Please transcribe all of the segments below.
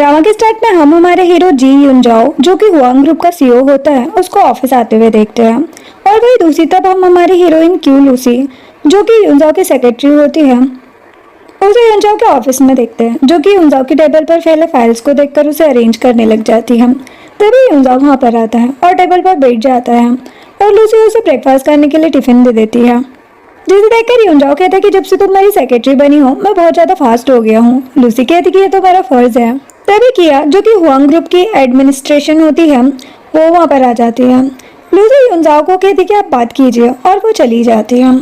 Drama के start में हम हमारे हीरो जी यून जाओ जो कि हुआंग ग्रुप का सीईओ होता है उसको ऑफिस आते हुए देखते हैं। और वही दूसरी तरफ हम हमारी हीरोइन क्यू लूसी जो कि यूनजाओ की सेक्रेटरी होती है उसे यूनजाओ के ऑफिस में देखते हैं, जो कि यूनजाओ की टेबल पर फैले फाइल्स को देखकर उसे अरेंज करने लग जाती है। तभी यूनजाओ वहाँ पर आता है और टेबल पर बैठ जाता है और लूसी उसे ब्रेकफास्ट करने के लिए टिफिन दे देती है, जिसे देखकर यूनजाओ कहता है कि जब से तुम मेरी सेक्रेटरी बनी हो मैं बहुत ज्यादा फास्ट हो गया हूँ। लूसी कहती कि ये तो मेरा फर्ज है। तभी किया जो कि हुआंग ग्रुप की एडमिनिस्ट्रेशन होती है वो वहाँ पर आ जाती है। लूसी यूनजाओ को कहती कि आप बात कीजिए और वो चली जाती है।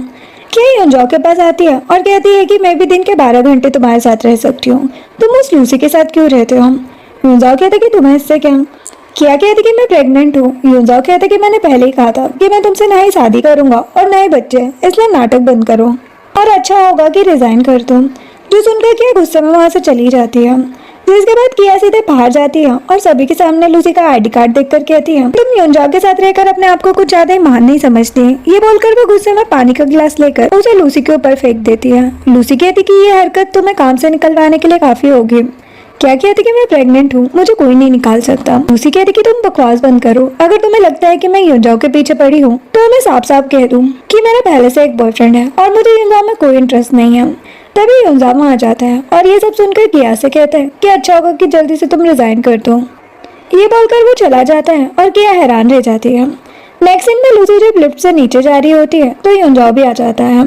क्या यूनजाओ के पास आती है और कहती है कि मैं भी दिन के 12 घंटे तुम्हारे साथ रह सकती हूँ, तुम उस लूसी के साथ क्यों रहते हो। यूनजाओ कहता कि तुम्हें इससे क्या कहती कि मैं प्रेग्नेंट हूँ। यूनजाओ कहता कि मैंने पहले ही कहा था कि मैं तुमसे ना ही शादी करूंगा और ना ही बच्चे, इसलिए नाटक बंद करो और अच्छा होगा कि रिजाइन कर दो। जो सुनकर किया गुस्से में वहां से चली जाती है, जिसके बाद किया सीधे बाहर जाती है और सभी के सामने लूसी का आईडी कार्ड देखकर कहती है तुम यूनजाओ के साथ रहकर अपने आप को कुछ ज्यादा ही महान नहीं समझती। ये बोलकर वो गुस्से में पानी का गिलास लेकर उसे लूसी के ऊपर फेंक देती है। लूसी कहती कि ये हरकत तुम्हें काम से निकलवाने के लिए काफी होगी। क्या कहती कि मैं प्रेग्नेंट हूँ, मुझे कोई नहीं निकाल सकता। लूसी कहती कि तुम बकवास बंद करो, अगर तुम्हें लगता है कि मैं यूनजाओ के पीछे पड़ी हूँ तो मैं साफ साफ कह दूँ कि मेरा पहले से एक बॉयफ्रेंड है और मुझे यूनजाओ में कोई इंटरेस्ट नहीं है। तभी यूनजाओ वहाँ आ जाता है और ये सब सुनकर किया से कहता है कि अच्छा होगा कि जल्दी से तुम रिजाइन कर दो। ये बोलकर वो चला जाता है और किया हैरान रह जाती है। नेक्स्ट सीन में लूसी जब लिफ्ट से नीचे जा रही होती है तो यूनजाओ भी आ जाता है।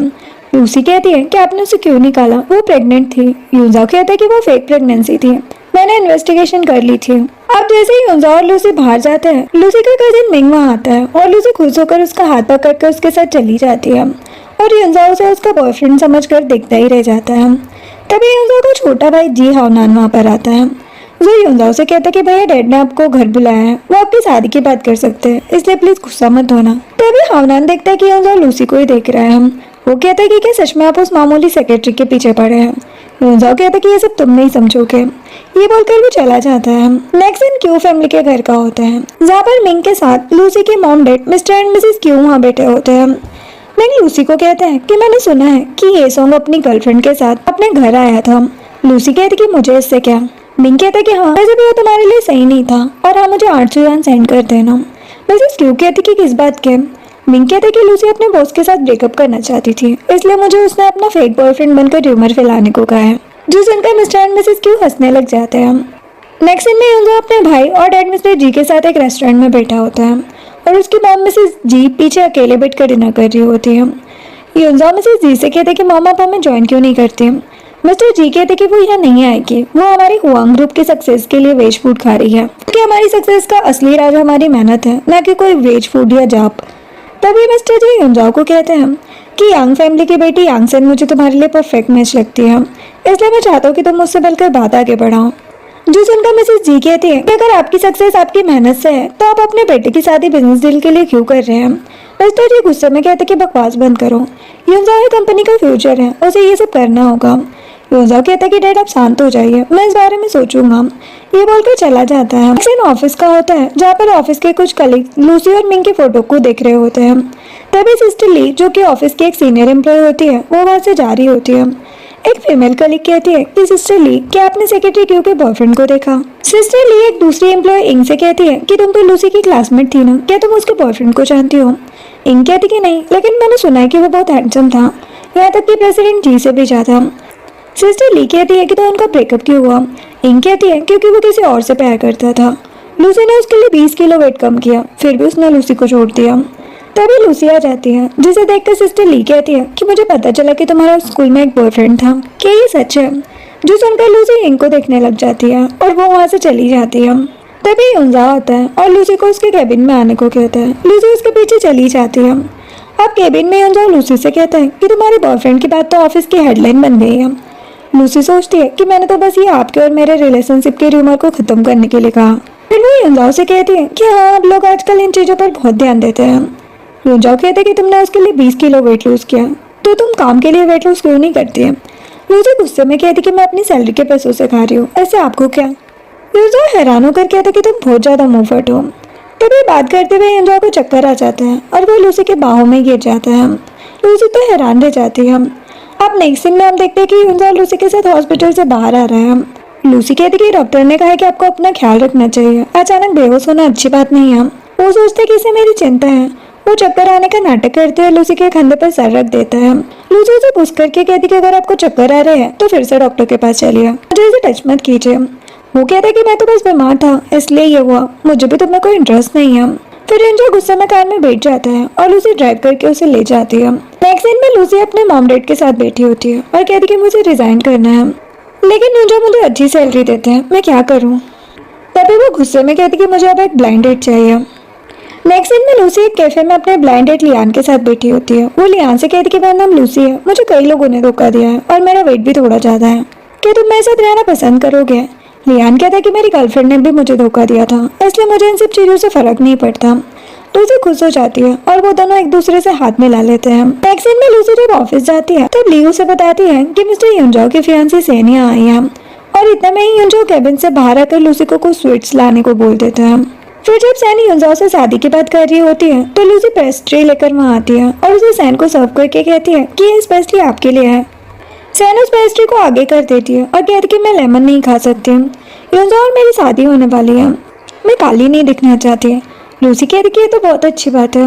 लूसी कहती है कि आपने उसे क्यों निकाला, वो प्रेग्नेंट थी। यूनजाओ कहता है कि वो फेक प्रेगनेंसी थी, मैंने इन्वेस्टिगेशन कर ली थी। अब जैसे ही यूनजाओ और लूसी बाहर जाते हैं लूसी का कजिन मिंग वहाँ आता है और लूसी खुश होकर उसका हाथ पकड़कर उसके साथ चली जाती है और यूनजाओ उसे उसका बॉयफ्रेंड समझकर देखता ही रह जाता है। तभी यूनजाओ का छोटा भाई जी हावनान वहाँ पर आता है। वो यूनजाओ से कहता है कि भैया डैड ने आपको घर बुलाया है, वो आपकी शादी की बात कर सकते हैं, इसलिए प्लीज गुस्सा मत होना। तभी हावनान देखता है कि यूनजाओ लूसी को ही देख रहा है। वो कहता है कि क्या सच में आप उस मामूली सेक्रेटरी के पीछे पड़े हैं। यूनजाओ कहता है कि ये सब तुम नहीं समझोगे। ये बोलकर वो चला जाता है। नेक्स्ट दिन क्यू फैमिली के घर का होता है, जहाँ पर मिंग के साथ लूसी के mom dad mister and Mrs Q वहाँ बैठे होते हैं। मिंग लूसी को कहता है कि मैंने सुना है कि ये सॉन्ग अपनी गर्लफ्रेंड के साथ अपने घर आया था। लूसी कहती कि मुझे इससे क्या। मिंग कहता है कि हाँ वैसे भी वो तुम्हारे लिए सही नहीं था और हाँ मुझे 800 yuan सेंड कर देना। मिसेस क्यू कहती कि किस बात के। मिंग कहते कि लूसी अपने बॉस के साथ ब्रेकअप करना चाहती थी, इसलिए मुझे उसने अपना फेक बॉयफ्रेंड बनकर र्यूमर फैलाने को कहा है। जो सुनकर मिस्टर एंड मिसेस क्यू हंसने लग जाते हैं। नेक्स्ट सीन में यूनजाओ अपने भाई और डैड मिस्टर जी के साथ एक रेस्टोरेंट में बैठा होता है और उसकी मॉम मिसेस जी पीछे अकेले बैठकर डिनर कर रही होती है। यूनजाओ मिसेस जी से कहते कि मॉम आप हमें ज्वाइन क्यों नहीं करती। मिस्टर जी कहते कि वो यहाँ नहीं आएगी, वो हमारी हुआंग ग्रुप की सक्सेस के लिए वेज फूड खा रही है, क्योंकि हमारी सक्सेस का असली राज हमारी मेहनत है, न कि कोई वेज फूड या जाप। तभी मिस्टर जी यूनजाओ को कहते हैं कि यांग फैमिली की बेटी यांग सेन मुझे तुम्हारे लिए परफेक्ट मैच लगती है, इसलिए मैं चाहता हूँ कि तुम मुझसे मिलकर बात आगे बढ़ाओ। जो सुनकर मिसेस जी कहती है कि अगर आपकी सक्सेस आपकी मेहनत से है तो आप अपने बेटे की शादी बिजनेस डील के लिए क्यों कर रहे हैं। मिस्टर जी गुस्से में कहते कि बकवास बंद करो, यूनजाओ कंपनी का फ्यूचर है, उसे ये सब करना होगा। यूनजाओ कहता है कि डैड आप शांत हो जाइए, मैं इस बारे में सोचूंगा। ये बोलकर चला जाता है। सीन ऑफिस का होता है, जहाँ पर ऑफिस के कुछ कलीग लूसी और मिंग की फोटो को देख रहे होते हैं। तभी सिस्टर ली जो कि ऑफिस की एक सीनियर एम्प्लॉय होती है वो वहाँ से जा रही होती है। एक फीमेल कलीग कहती है कि सिस्टर ली क्या आपने सेक्रेटरी क्यू के बॉयफ्रेंड को देखा। सिस्टर ली एक दूसरी एम्प्लॉय इंग से कहती है कि तुम तो लूसी की क्लासमेट थी ना, क्या तुम उसके बॉयफ्रेंड को जानती हो। इंग कहती कि नहीं, लेकिन मैंने सुना है कि वो बहुत हैंडसम था, यहाँ तक कि प्रेसिडेंट जी से भी ज्यादा। सिस्टर ली कहती है कि तो उनका ब्रेकअप क्यों हुआ। इंग कहती है क्योंकि वो किसी और से प्यार करता था। लूसी ने उसके लिए 20 किलो वेट कम किया, फिर भी उसने लूसी को छोड़ दिया। तभी लूसी आ जाती है, जिसे देखकर सिस्टर ली कहती है कि मुझे पता चला कि तुम्हारा स्कूल में एक बॉयफ्रेंड था, क्या ये सच है। जो सुनकर लूसी इंग को देखने लग जाती है और वो वहाँ से चली जाती है। तभी यूनजाओ आता है और लूसी को उसके केबिन में आने को कहता है। लूसी उसके पीछे चली जाती है। अब केबिन में यूनजाओ लूसी से कहता है कि तुम्हारे बॉयफ्रेंड की बात तो ऑफिस की हेडलाइन बन गई है। लूसी सोचती है कि मैंने तो बस ये आपके और मेरे रिलेशनशिप के र्यूमर को खत्म करने के लिए कहा। फिर वो यूनजाओ से कहती है कि हाँ आप लोग आजकल इन चीजों पर बहुत ध्यान देते हैं। यूनजाओ कहते हैं कि तुमने उसके लिए 20 किलो वेट लूज किया, तो तुम काम के लिए वेट लूज क्यों नहीं करती है। लूसी गुस्से में कहती कि मैं अपनी सैलरी के पैसों से खा रही हूँ, ऐसे आपको क्या। यूनजाओ हैरान होकर कहता कि तुम बहुत ज्यादा मुंह फट हो। तभी बात करते हुए यूनजाओ को चक्कर आ जाता है और वो लूसी के बाहों में गिर जाता है। लूसी तो हैरान रह जाती है। अब नेक्स्ट सीन में हम देखते हैं कि यूनजाओ लूसी के साथ हॉस्पिटल से बाहर आ रहा है। लूसी कहती कि डॉक्टर ने कहा है कि आपको अपना ख्याल रखना चाहिए, अचानक बेहोश होना अच्छी बात नहीं है। वो सोचते कि इसे मेरी चिंता है। वो चक्कर आने का नाटक करते हुए लूसी के कंधे पर सर रख देता है। लूसी उसे पुश करके कहती कि अगर आपको चक्कर आ रहे हैं तो फिर से डॉक्टर के पास चलिए, मुझे इसे टच मत कीजिए। वो कहता है कि मैं तो बस बीमार था इसलिए ये हुआ, मुझे भी तुम्हें कोई इंटरेस्ट नहीं है। फिर युंजो गुस्से में कार में बैठ जाता है और लूसी ड्राइव करके उसे ले जाती है। नेक्स्ट सीन में लूसी अपने मॉम डैड के साथ बैठी होती है और कहती कि मुझे रिजाइन करना है, लेकिन युंजो मुझे अच्छी सैलरी देते हैं, मैं क्या करूँ। तभी वो गुस्से में कहती कि मुझे अब एक ब्लाइंड डेट चाहिए। नेक्स्ट सीन में लूसी एक कैफे में अपने ब्लाइंड डेट लियान के साथ बैठी होती है। वो लियान से कहती कि मेरा नाम लूसी है, मुझे कई लोगों ने धोखा दिया है और मेरा वेट भी थोड़ा ज्यादा है, क्या तुम मेरे साथ रहना पसंद करोगे। लियान कहता है कि मेरी गर्लफ्रेंड ने भी मुझे धोखा दिया था, इसलिए मुझे इन सब चीजों से फर्क नहीं पड़ता। लूसी खुश हो जाती है और वो दोनों एक दूसरे से हाथ मिला लेते हैं। नेक्स्ट सीन में लूसी जब ऑफिस जाती है तब ली उसे बताती है कि मिस्टर युंजाओ की फियांसी सेनिया आई है, और इतना में ही युंजाओ केबिन से बाहर आकर लूसी को कुछ स्वीट्स लाने को बोल देता है। फिर जब सैन युंजाओ से शादी की बात कर रही होती है तो लूसी पेस्ट्री लेकर वहाँ आती है और उसे सैन को सर्व करके कहती है कि ये स्पेशली आपके लिए है। सैन उस पेस्ट्री को आगे कर देती है और कहती है कि मैं लेमन नहीं खा सकती, युंजाओ और मेरी शादी होने वाली है, मैं काली नहीं दिखना चाहती। लूसी कहती कि ये तो बहुत अच्छी बात है।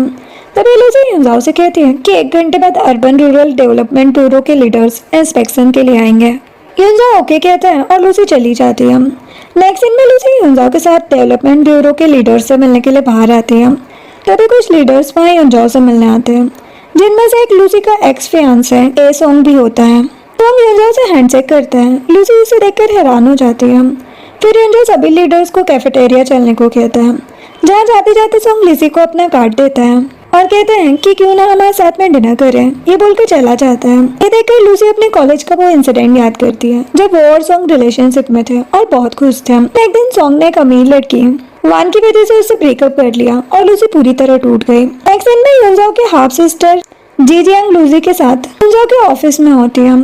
तभी लूसी युंजाओ से कहती है कि 1 घंटे बाद अर्बन रूरल डेवलपमेंट ब्यूरो के लीडर्स इंस्पेक्शन के लिए आएंगे। युंजाओ ओके कहता है और लूसी चली जाती है। नेक्स्ट सीन में लूसी युंजाओ के साथ डेवलपमेंट ब्यूरो के लीडर से मिलने के लिए बाहर आती है। तभी कुछ लीडर्स वहाँ युंजाओ से मिलने आते हैं, जिनमें से एक लूसी का एक्स फियांसे है ए सॉन्ग भी होता है। सॉन्ग युंजाओ से हैंडशेक करता है। लूसी उसे देखकर हैरान हो जाती है। फिर युंजाओ सभी लीडर्स को कैफेटेरिया चलने को कहता है, जहाँ जाते जाते सॉन्ग लूसी को अपना कार्ड देता है और कहते हैं कि क्यों ना हमारे साथ में डिनर करें, ये बोलकर चला जाता है। ये देखकर लूसी अपने कॉलेज का वो इंसिडेंट याद करती है जब वो और सॉन्ग रिलेशनशिप में थे और बहुत खुश थे। एक दिन सॉन्ग ने एक अमीर लड़की वान की वजह से उससे ब्रेकअप कर लिया और लूसी पूरी तरह टूट गई। नेक्स्ट सीन में युंजाओ के हाफ सिस्टर जी जियांग लूसी के साथ युंजाओ के ऑफिस में होती है।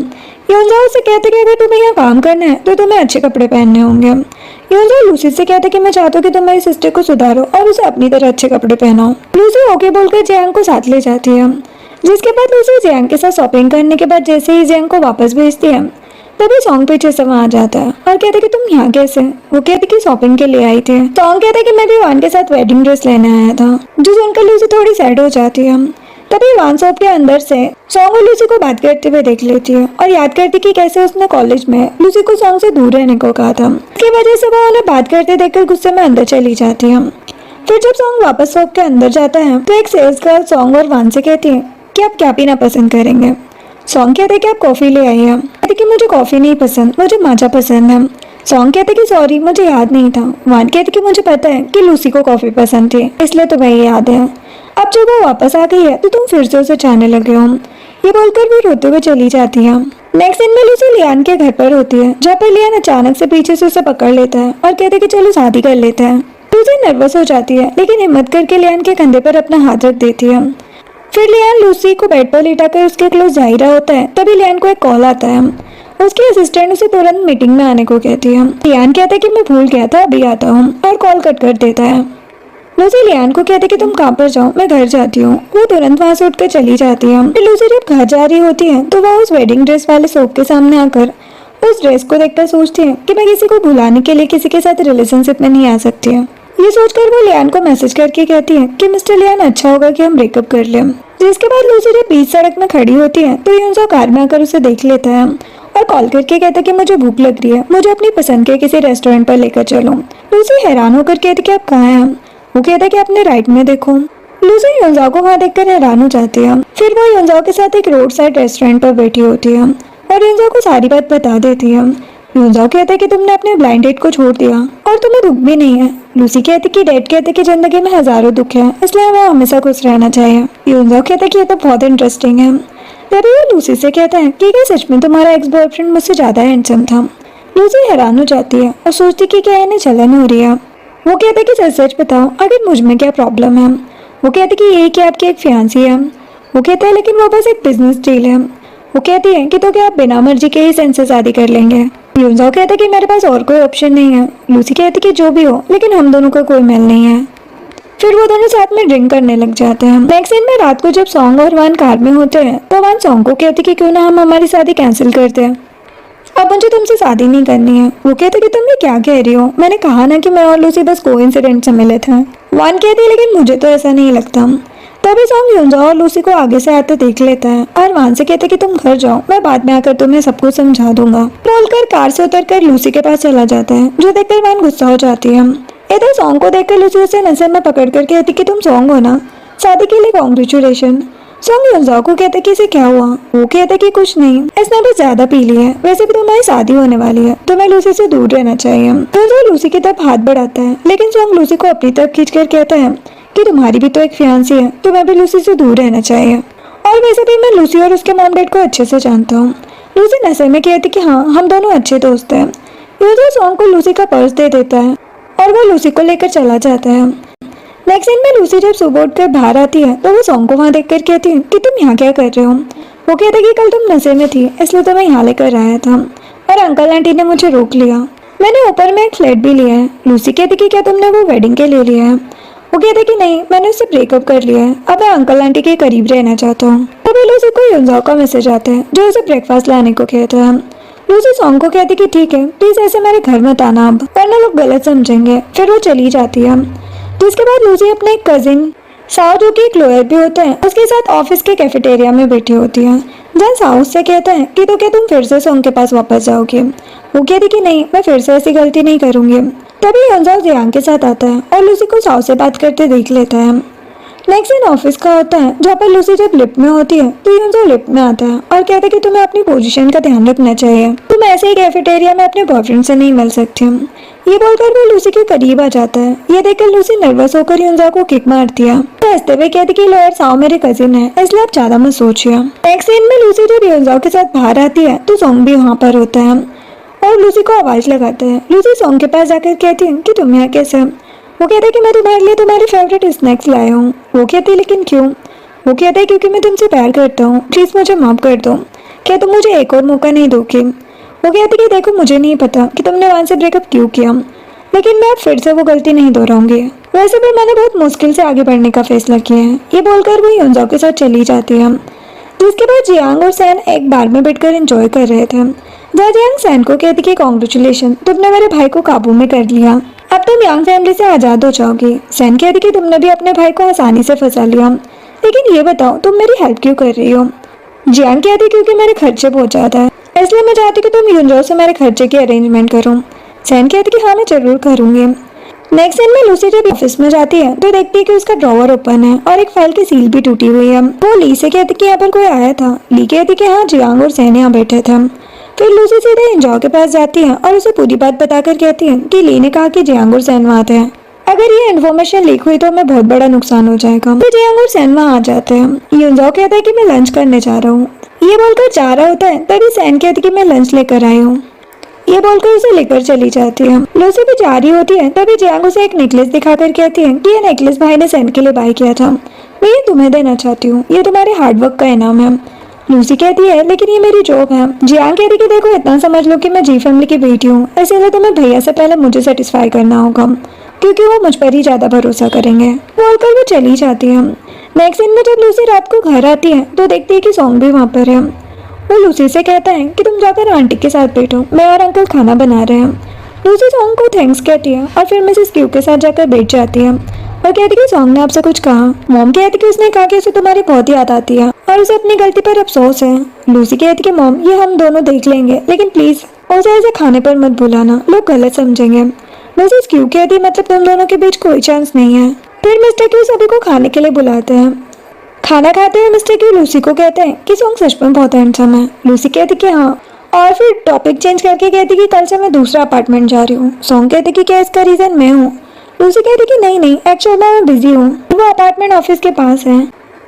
युंजाओ से कहते कि अगर तुम्हें यहाँ काम करना है तो तुम्हें अच्छे कपड़े पहनने होंगे। युंजाओ लूसी से कहते कि मैं चाहता हूँ कि तुम मेरी सिस्टर को सुधारो और उसे अपनी तरह अच्छे कपड़े पहनाओ। लूसी ओके बोलकर जियांग को साथ ले जाती है, जिसके बाद लूसी जियांग के साथ शॉपिंग करने के बाद जैसे ही जियांग को वापस भेजती है तभी सॉन्ग पीछे से वहाँ आ जाता है और कहते कि तुम यहाँ कैसे। वो कहते कि शॉपिंग के लिए आई थी। सॉन्ग कहते कि मैं भी वान के साथ वेडिंग ड्रेस लेने आया था, जो सुनकर लूसी थोड़ी सैड हो जाती है। तभी वान शॉप के अंदर से सॉन्ग और लूसी को बात करते हुए देख लेती है और याद करती कि कैसे उसने कॉलेज में लूसी को सॉन्ग से दूर रहने को कहा था। इसकी वजह से वो उन्हें बात करते देखकर गुस्से में अंदर चली जाती है। फिर जब सॉन्ग वापस शॉप के अंदर जाता है तो एक सेल्स गर्ल सॉन्ग और वान से कहती है कि आप क्या पीना पसंद करेंगे। सॉन्ग कहते कि आप कॉफी ले आई है। कहते कि मुझे कॉफी नहीं पसंद, मुझे माचा पसंद है। सॉन्ग कहते कि सॉरी मुझे याद नहीं था। वान कहते कि मुझे पता है कि लूसी को कॉफी पसंद थी, इसलिए तुम्हें ये याद है। अब जब वो वापस आ गई है तो तुम फिर से उसे चाहने लगे हो। ये बोलकर वो रोते हुए चली जाती है। नेक्स्ट सीन में लूसी लियान के घर पर होती है, जहाँ पर लियान अचानक से पीछे से उसे पकड़ लेता है और कहते कि चलो शादी कर लेते हैं। लूसी नर्वस हो जाती है लेकिन हिम्मत करके लियान के कंधे पर अपना हाथ रख देती है। फिर लियान लूसी को बेड पर लिटाकर उसके क्लोज जा ही रहा होता है तभी लियान को एक कॉल आता है। उसकी असिस्टेंट उसे तुरंत मीटिंग में आने को कहती है। लियान कहता है कि मैं भूल गया था, अभी आता हूँ, और कॉल कट कर देता है। लूसी लियान को कहती कि तुम कहाँ पर जाओ, मैं घर जाती हूँ। वो तुरंत वहाँ से उठकर चली जाती है। फिर लूसी जब घर जा रही होती है तो वह उस वेडिंग ड्रेस वाले शॉप के सामने आकर उस ड्रेस को देखकर सोचती है कि मैं किसी को भुलाने के लिए किसी के साथ रिलेशनशिप में नहीं आ सकती है। ये सोचकर वो लियान को मैसेज करके कहती है कि मिस्टर लियान अच्छा होगा कि हम ब्रेकअप कर लें। जिसके बाद लूसी जब बीच सड़क में खड़ी होती है तो युंजाओ कार में आकर उसे देख लेता है और कॉल करके कहता है कि मुझे भूख लग रही है, मुझे अपनी पसंद के किसी रेस्टोरेंट पर लेकर चलो। लूसी हैरान होकर कहती कि आप कहाँ हैं। वो कहता है कि अपने राइट में देखो। लूसी युंजाओ को वहाँ देखकर हैरान हो जाती है। फिर वो युंजाओ के साथ एक रोड साइड रेस्टोरेंट पर बैठी होती है और युंजाओ को सारी बात बता देती है। युंजाओ कहता है कि तुमने अपने ब्लाइंड डेट को छोड़ दिया और तुम्हें दुख भी नहीं है। लूसी कहती कि डैड कहते कि जिंदगी में हजारों दुख है, इसलिए हमें हमेशा खुश रहना चाहिए। युंजाओ कहता है कि ये तो बहुत इंटरेस्टिंग है। तभी वो लूसी से कहता है कि क्या सच में तुम्हारा एक्स बॉयफ्रेंड मुझसे ज्यादा हैंडसम था। लूसी हैरान हो जाती है और सोचती कि क्या इन्हें जलन हो रही है। वो कहता है कि सच सच बताओ, आखिर मुझ में क्या प्रॉब्लम है। वो कहती कि यही कि आपकी एक फियांसी है। वो कहता है लेकिन वो बस एक बिजनेस डील है। वो कहती है कि तो क्या आप बिना मर्जी के ही सेंस से शादी कर लेंगे। युंजाओ कहता है कि मेरे पास और कोई ऑप्शन नहीं है। लूसी कहती कि जो भी हो, लेकिन हम दोनों का कोई मेल नहीं है। फिर वो दोनों साथ में ड्रिंक करने लग जाते हैं। नेक्स्ट सीन में रात को जब सॉन्ग और वान कार में होते हैं तो वान सॉन्ग को कहती कि क्यों ना हम हमारी शादी कैंसिल करते हैं। अब मुझे तुमसे शादी नहीं करनी है। वो कहते कि तुम ये क्या कह रही हो, मैंने कहा ना कि मैं और लूसी बस कोइंसिडेंट से मिले थे। वान कहती लेकिन मुझे तो ऐसा नहीं लगता। तभी सॉन्ग यूंजा और लूसी को आगे से आते देख लेता है और वान से कहते कि तुम घर जाओ, मैं बाद में आकर तुम्हें सब कुछ समझा दूंगा। बोलकर कार से उतरकर लूसी के पास चला जाता है, जो देखकर वान गुस्सा हो जाती है। इधर सॉन्ग को देखकर लूसी उसे नजर में पकड़ कर कहती कि तुम सॉन्ग हो ना, शादी के लिए कॉन्ग्रेचुलेशन। सॉन्ग यूंजा को कहते कि इसे क्या हुआ। वो कहते कि कुछ नहीं, इसने बस ज्यादा पी ली है, वैसे भी तुम्हारी शादी होने वाली है, तुम्हें लूसी से दूर रहना चाहिए। यूंजा लूसी की तरफ हाथ बढ़ाता है, लेकिन सॉन्ग लूसी को अपनी तरफ खींचकर कहता है कि तुम्हारी भी तो एक फियांसी है, तुम्हें भी लूसी से दूर रहना चाहिए। और वैसे भी मैं लूसी और उसके मॉम डैड को अच्छे से जानता हूँ। लूसी नशे में कहती कि हाँ, हम दोनों अच्छे दोस्त हैं। यूजर सॉन्ग को लूसी का पर्स दे देता है और वो लूसी को लेकर चला जाता है। नेक्स्ट सीन में लूसी जब सुबह उठकर बाहर आती है तो वो सॉन्ग को वहाँ देखकर कहती है कि तुम यहाँ क्या कर रहे हो। वो कहते कि कल तुम नशे में थी, इसलिए तुम्हें यहाँ लेकर आया था और अंकल आंटी ने मुझे रोक लिया। मैंने ऊपर में एक फ्लैट भी लिया है। लूसी कहती कि क्या तुमने वो वेडिंग के लिए लिया है। वो कहते कि नहीं, मैंने उससे ब्रेकअप कर लिया है, अब मैं अंकल आंटी के करीब रहना चाहता हूँ। तभी लूसी को यूंजाओ का मैसेज आता है जो उसे ब्रेकफास्ट लाने को कहता है। लूसी सॉन्ग को कहती कि ठीक है, प्लीज ऐसे मेरे घर मत आना अब, वरना लोग गलत समझेंगे। फिर वो चली जाती है। जिसके बाद लूसी अपने कजिन साउ, जो कि एक लॉयर भी होता है, उसके साथ ऑफिस के कैफेटेरिया में बैठी होती है, जहाँ साउ उससे कहता है कि तो क्या तुम फिर से सॉन्ग के पास वापस जाओगे। वो कहती कि नहीं, मैं फिर से ऐसी गलती नहीं करूंगी। तभी यूंजाओ जियांग के साथ आता है और लूसी को साउ से बात करते देख लेता है। नेक्स्ट सीन ऑफिस का होता है, जहाँ पर लूसी जब लिफ्ट में होती है तो यूंजाओ लिफ्ट में आता है और कहता है कि तुम्हें अपनी पोजीशन का ध्यान रखना चाहिए, तुम ऐसे ही कैफेटेरिया में अपने बॉयफ्रेंड से नहीं मिल सकती। ये बोलकर वो लूसी के करीब आ जाता है। ये देखकर लूसी नर्वस होकर यूंजाओ को किक मारती है तो हंसते हुए कहती कि लॉयर साउ मेरे कजिन है, इसलिए आप ज्यादा मत सोचिए। नेक्स्ट सीन में लूसी जब यूंजाओ के साथ बाहर आती है तो सॉन्ग भी वहाँ पर होता है और लूसी को आवाज लगाता है। लूसी सॉन्ग के पास जाकर कहती है कि तुम यहाँ कैसे। वो कहता है कि मैं तुम्हारे लिए तुम्हारी फेवरेट स्नैक्स लाया हूँ। वो कहती है लेकिन क्यों। वो कहता है क्योंकि मैं तुमसे प्यार करता हूँ, प्लीज मुझे माफ कर दो, क्या तुम मुझे एक और मौका नहीं दोगे। वो कहती कि देखो, मुझे नहीं पता कि तुमने वहाँ से ब्रेकअप क्यों किया, लेकिन मैं अब फिर से वो गलती नहीं दोहराऊंगी। वैसे भी मैंने बहुत मुश्किल से आगे बढ़ने का फैसला किया है। ये बोलकर वो यूंजाओ के साथ चली जाती है। जिसके बाद जियांग और सैन एक बार में बैठकर एंजॉय कर रहे थे, जहाँ जियांग सैन को कहती कि कॉन्ग्रेचुलेशन, तुमने मेरे भाई को काबू में कर लिया, अब तुम यांग फैमिली से आजाद हो जाओगी। सैन कहती कि तुमने भी अपने भाई को आसानी से फंसा लिया, लेकिन ये बताओ तुम मेरी हेल्प क्यों कर रही हो। जियांग कहती क्योंकि मेरे खर्चे बहुत ज्यादा है, इसलिए मैं चाहती कि तुम यूंजाओ से मेरे खर्चे की अरेंजमेंट करो। सैन कहती कि हाँ, मैं जरूर करूंगी। नेक्स्ट दिन में लूसी जब ऑफिस में जाती है तो देखती है कि उसका ड्रॉवर ओपन है और एक फाइल की सील भी टूटी हुई है। वो ली से कहती कि यहाँ पर कोई आया था। ली कहती कि हाँ, जियांग और सैन यहाँ बैठे थे। फिर लूसी सीधे इंजॉ के पास जाती है और उसे पूरी बात बताकर कहती है कि ली ने कहा कि जियांग और सैन वहाँ थे, अगर ये इन्फॉर्मेशन लीक हुई तो हमें बहुत बड़ा नुकसान हो जाएगा। फिर जियांग और सैन वहाँ आ जाते हैं। यूंजाओ कहता है कि मैं लंच करने जा रहा हूँ। ये बोलकर जा रहा होता है, तभी सैन कहती कि मैं लंच लेकर आई हूँ। ये बोलकर उसे लेकर चली जाती है। लूसी भी जा रही होती है, तभी जियांग उसे एक नेकलेस दिखाकर कहती है कि ये नेकलेस भाई ने सैन के लिए बाय किया था, मैं ये तुम्हें देना चाहती हूँ, ये तुम्हारे हार्डवर्क का इनाम है। लूसी कहती है लेकिन ये मेरी जॉब है। जियांग कहती कि देखो, इतना समझ लो कि मैं जी फैमिली की बेटी हूँ, इसीलिए तुम्हें भैया से पहले मुझे सेटिस्फाई करना होगा, क्योंकि वो मुझ पर ही ज्यादा भरोसा करेंगे। बोलकर वो चली जाती है। नेक्स्ट दिन में जब लूसी रात को घर आती है तो देखती है कि सॉन्ग भी वहाँ पर है। वो लूसी से कहता है कि तुम जाकर आंटी के साथ बैठो, मैं और अंकल खाना बना रहे हैं। लूसी सॉन्ग को थैंक्स कहती है और फिर मिसेस क्यू के साथ जाकर बैठ जाती है और कहती कि सॉन्ग ने आपसे कुछ कहा। मॉम कहती कि उसने कहा कि उसे तुम्हारी बहुत याद आती है और उसे अपनी गलती पर अफसोस है। लूसी कहती कि मॉम, ये हम दोनों देख लेंगे, लेकिन प्लीज उसे ऐसे खाने पर मत बुलाना, लोग गलत समझेंगे। मिसेस क्यू कहती मतलब तुम दोनों के बीच कोई चांस नहीं है। फिर मिस्टर क्यू सभी को खाने के लिए बुलाते हैं। खाना खाते हुए मिस्टर क्यू लूसी को कहते हैं कि सॉन्ग सच में बहुत हैंडसम है। लूसी कहती कि हाँ, और फिर टॉपिक चेंज करके कहती कि कल से मैं दूसरा अपार्टमेंट जा रही हूँ। सॉन्ग कहती कि क्या इसका रीजन मैं हूँ। लूसी कहती कि नहीं, एक्चुअली मैं बिजी हूँ, वो अपार्टमेंट ऑफिस के पास है।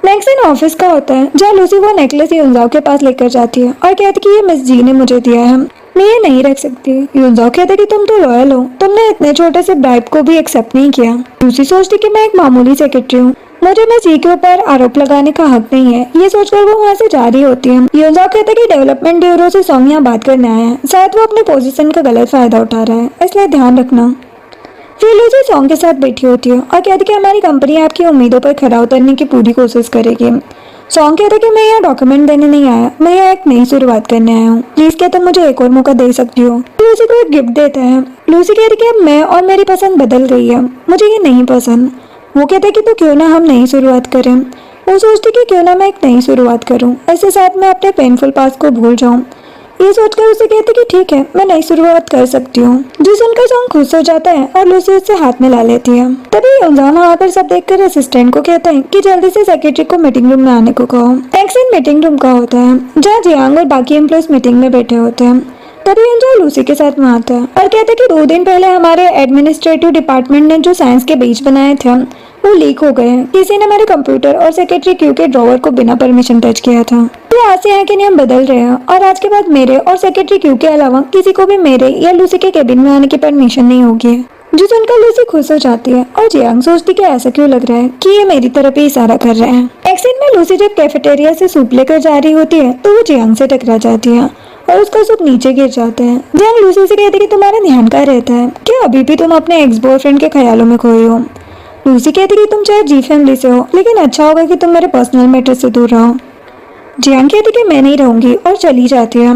नेक्स्ट दिन ऑफिस का होता है, जहाँ लूसी वो नेकलेस यूंजाओ के पास लेकर जाती है और कहती कि ये मिस जी ने मुझे दिया है, मैं ये नहीं रख सकती। यूंजाओ कहते कि तुम तो लॉयल हो, तुमने इतने छोटे से ब्राइब को भी एक्सेप्ट नहीं किया। लूसी सोचती कि मैं एक मामूली सेक्रेटरी हूँ, मुझे मिस जी के ऊपर आरोप लगाने का हक नहीं है। ये सोचकर वो वहाँ से जा रही होती है। यूंजाओ कहते कि डेवलपमेंट ब्यूरो से सॉन्ग यहाँ बात करने आया है, शायद वो अपने पोजीशन का गलत फायदा उठा रहा है, इसलिए ध्यान रखना। फिर लूसी सॉन्ग के साथ बैठी होती है और कहती कि हमारी कंपनी आपकी उम्मीदों पर खरा उतरने की पूरी कोशिश करेगी। सॉन्ग कहते कि मैं यहाँ डॉक्यूमेंट देने नहीं आया, मैं यहाँ एक नई शुरुआत करने आया हूँ, प्लीज क्या तुम मुझे एक और मौका दे सकती हो। लूसी को एक गिफ्ट देता है। लूसी कहती कि अब मैं और मेरी पसंद बदल गई है, मुझे ये नहीं पसंद। वो कहते कि तो क्यों ना हम नई शुरुआत करें। वो सोचती कि क्यों ना मैं एक नई शुरुआत करूँ, ऐसे साथ मैं अपने पेनफुल पास्ट को भूल जाऊँ। ये सोचकर उसे कहते कि ठीक है, मैं नई शुरुआत कर सकती हूँ। जिस उनका सॉन्ग खुश हो जाता है और लूसी उससे हाथ मिला लेती है। तभी युनजाओ वहाँ पर सब देखकर असिस्टेंट को कहते हैं कि जल्दी से सेक्रेटरी को मीटिंग रूम में आने को कहो। एक सीन मीटिंग रूम का होता है जहाँ जियांग और बाकी एम्प्लॉयज मीटिंग में बैठे होते हैं। तभी युनजाओ लूसी के साथ वहाँ आता है और कहते हैं कि 2 दिन पहले हमारे एडमिनिस्ट्रेटिव डिपार्टमेंट ने जो साइंस के बीज बनाए थे वो लीक हो गए हैं। किसी ने मेरे कंप्यूटर और सेक्रेटरी क्यू के ड्रॉवर को बिना परमिशन टच किया था। तो आज से यहाँ के नियम बदल रहे हैं और आज के बाद मेरे और सेक्रेटरी क्यू के अलावा किसी को भी मेरे या लूसी के केबिन में आने की परमिशन नहीं होगी। जो सुनकर लूसी खुश हो जाती है और जियांग सोचती कि ऐसा क्यों लग रहा है कि ये मेरी तरफ ही इशारा कर रहे हैं। एक सीन में लूसी जब कैफेटेरिया से सूप लेकर जा रही होती है तो वो जियांग से टकरा जाती है और उसका सूप नीचे गिर जाता है। जियांग लूसी से कहती कि तुम्हारा ध्यान कहाँ रहता है, क्या अभी भी तुम अपने एक्स बॉयफ्रेंड के ख्यालों में खोई हो। लूसी कहती कि तुम चाहे जी फैमिली से हो, लेकिन अच्छा होगा कि तुम मेरे पर्सनल मैटर से दूर रहो। जियांग कहती कि मैं नहीं रहूंगी और चली जाती है।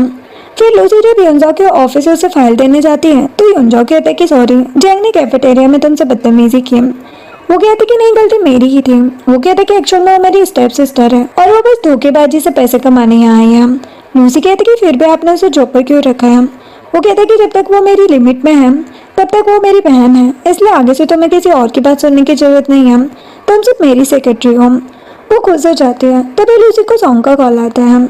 फिर लूसी जब युनजाओ के ऑफिस से फाइल देने जाती है तो युनजाओ कहते कि सॉरी, जियांग ने कैफेटेरिया में तुमसे बदतमीजी की। वो कहते कि नहीं, गलती मेरी ही थी। वो कहते कि एक्चुअल में वो मेरी स्टेप सिस्टर है और वो बस धोखेबाजी से पैसे कमाने यहाँ आई है। लूसी कहती कि फिर भी आपने उसे जॉब पर क्यों रखा है। वो कहते कि जब तक वो मेरी लिमिट में है तब तक वो मेरी बहन है, इसलिए आगे से तुम्हें किसी और की बात सुनने की जरूरत नहीं है, तुम सिर्फ मेरी सेक्रेटरी हो। वो खुश हो जाती है। तभी लूसी को सॉन्ग का कॉल आता है।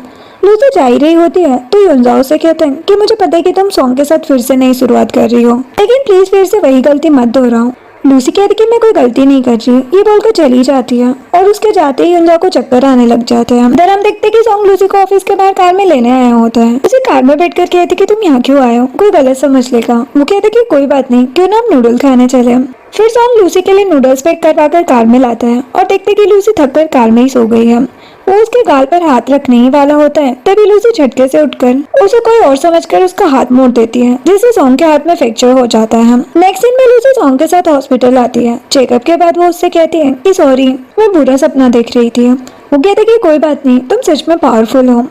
लूसी जा ही रही होती है तो युनजाओ से कहते हैं कि मुझे पता है कि तुम सॉन्ग के साथ फिर से नई शुरुआत कर रही हो, लेकिन प्लीज फिर से वही गलती मत दोहराओ। लूसी कहती कि मैं कोई गलती नहीं कर रही, ये बोलकर चली जाती है और उसके जाते ही युनजाओ को चक्कर आने लग जाते हैं। इधर हम देखते कि सॉन्ग लूसी को ऑफिस के बाहर कार में लेने आया होता है। उसे कार में बैठकर कहती कि तुम यहाँ क्यों आए हो, कोई गलत समझ लेगा। वो कहते कि कोई बात नहीं, क्यों ना हम नूडल खाने चले। फिर सॉन्ग लूसी के लिए नूडल्स पैक करवाकर कार में लाता है और देखते कि लूसी थककर कार में ही सो गई है। वो उसके गाल पर हाथ रखने ही वाला होता है तभी लूसी झटके से उठकर उसे कोई और समझकर उसका हाथ मोड़ देती है, जिससे सॉन्ग के हाथ में फ्रैक्चर हो जाता है। नेक्स्ट सीन में लूसी सॉन्ग के साथ हॉस्पिटल आती है। चेकअप के बाद वो उससे कहती है कि सॉरी, मैं बुरा सपना देख रही थी। वो कहते कि कोई बात नहीं, तुम सच में पावरफुल हो।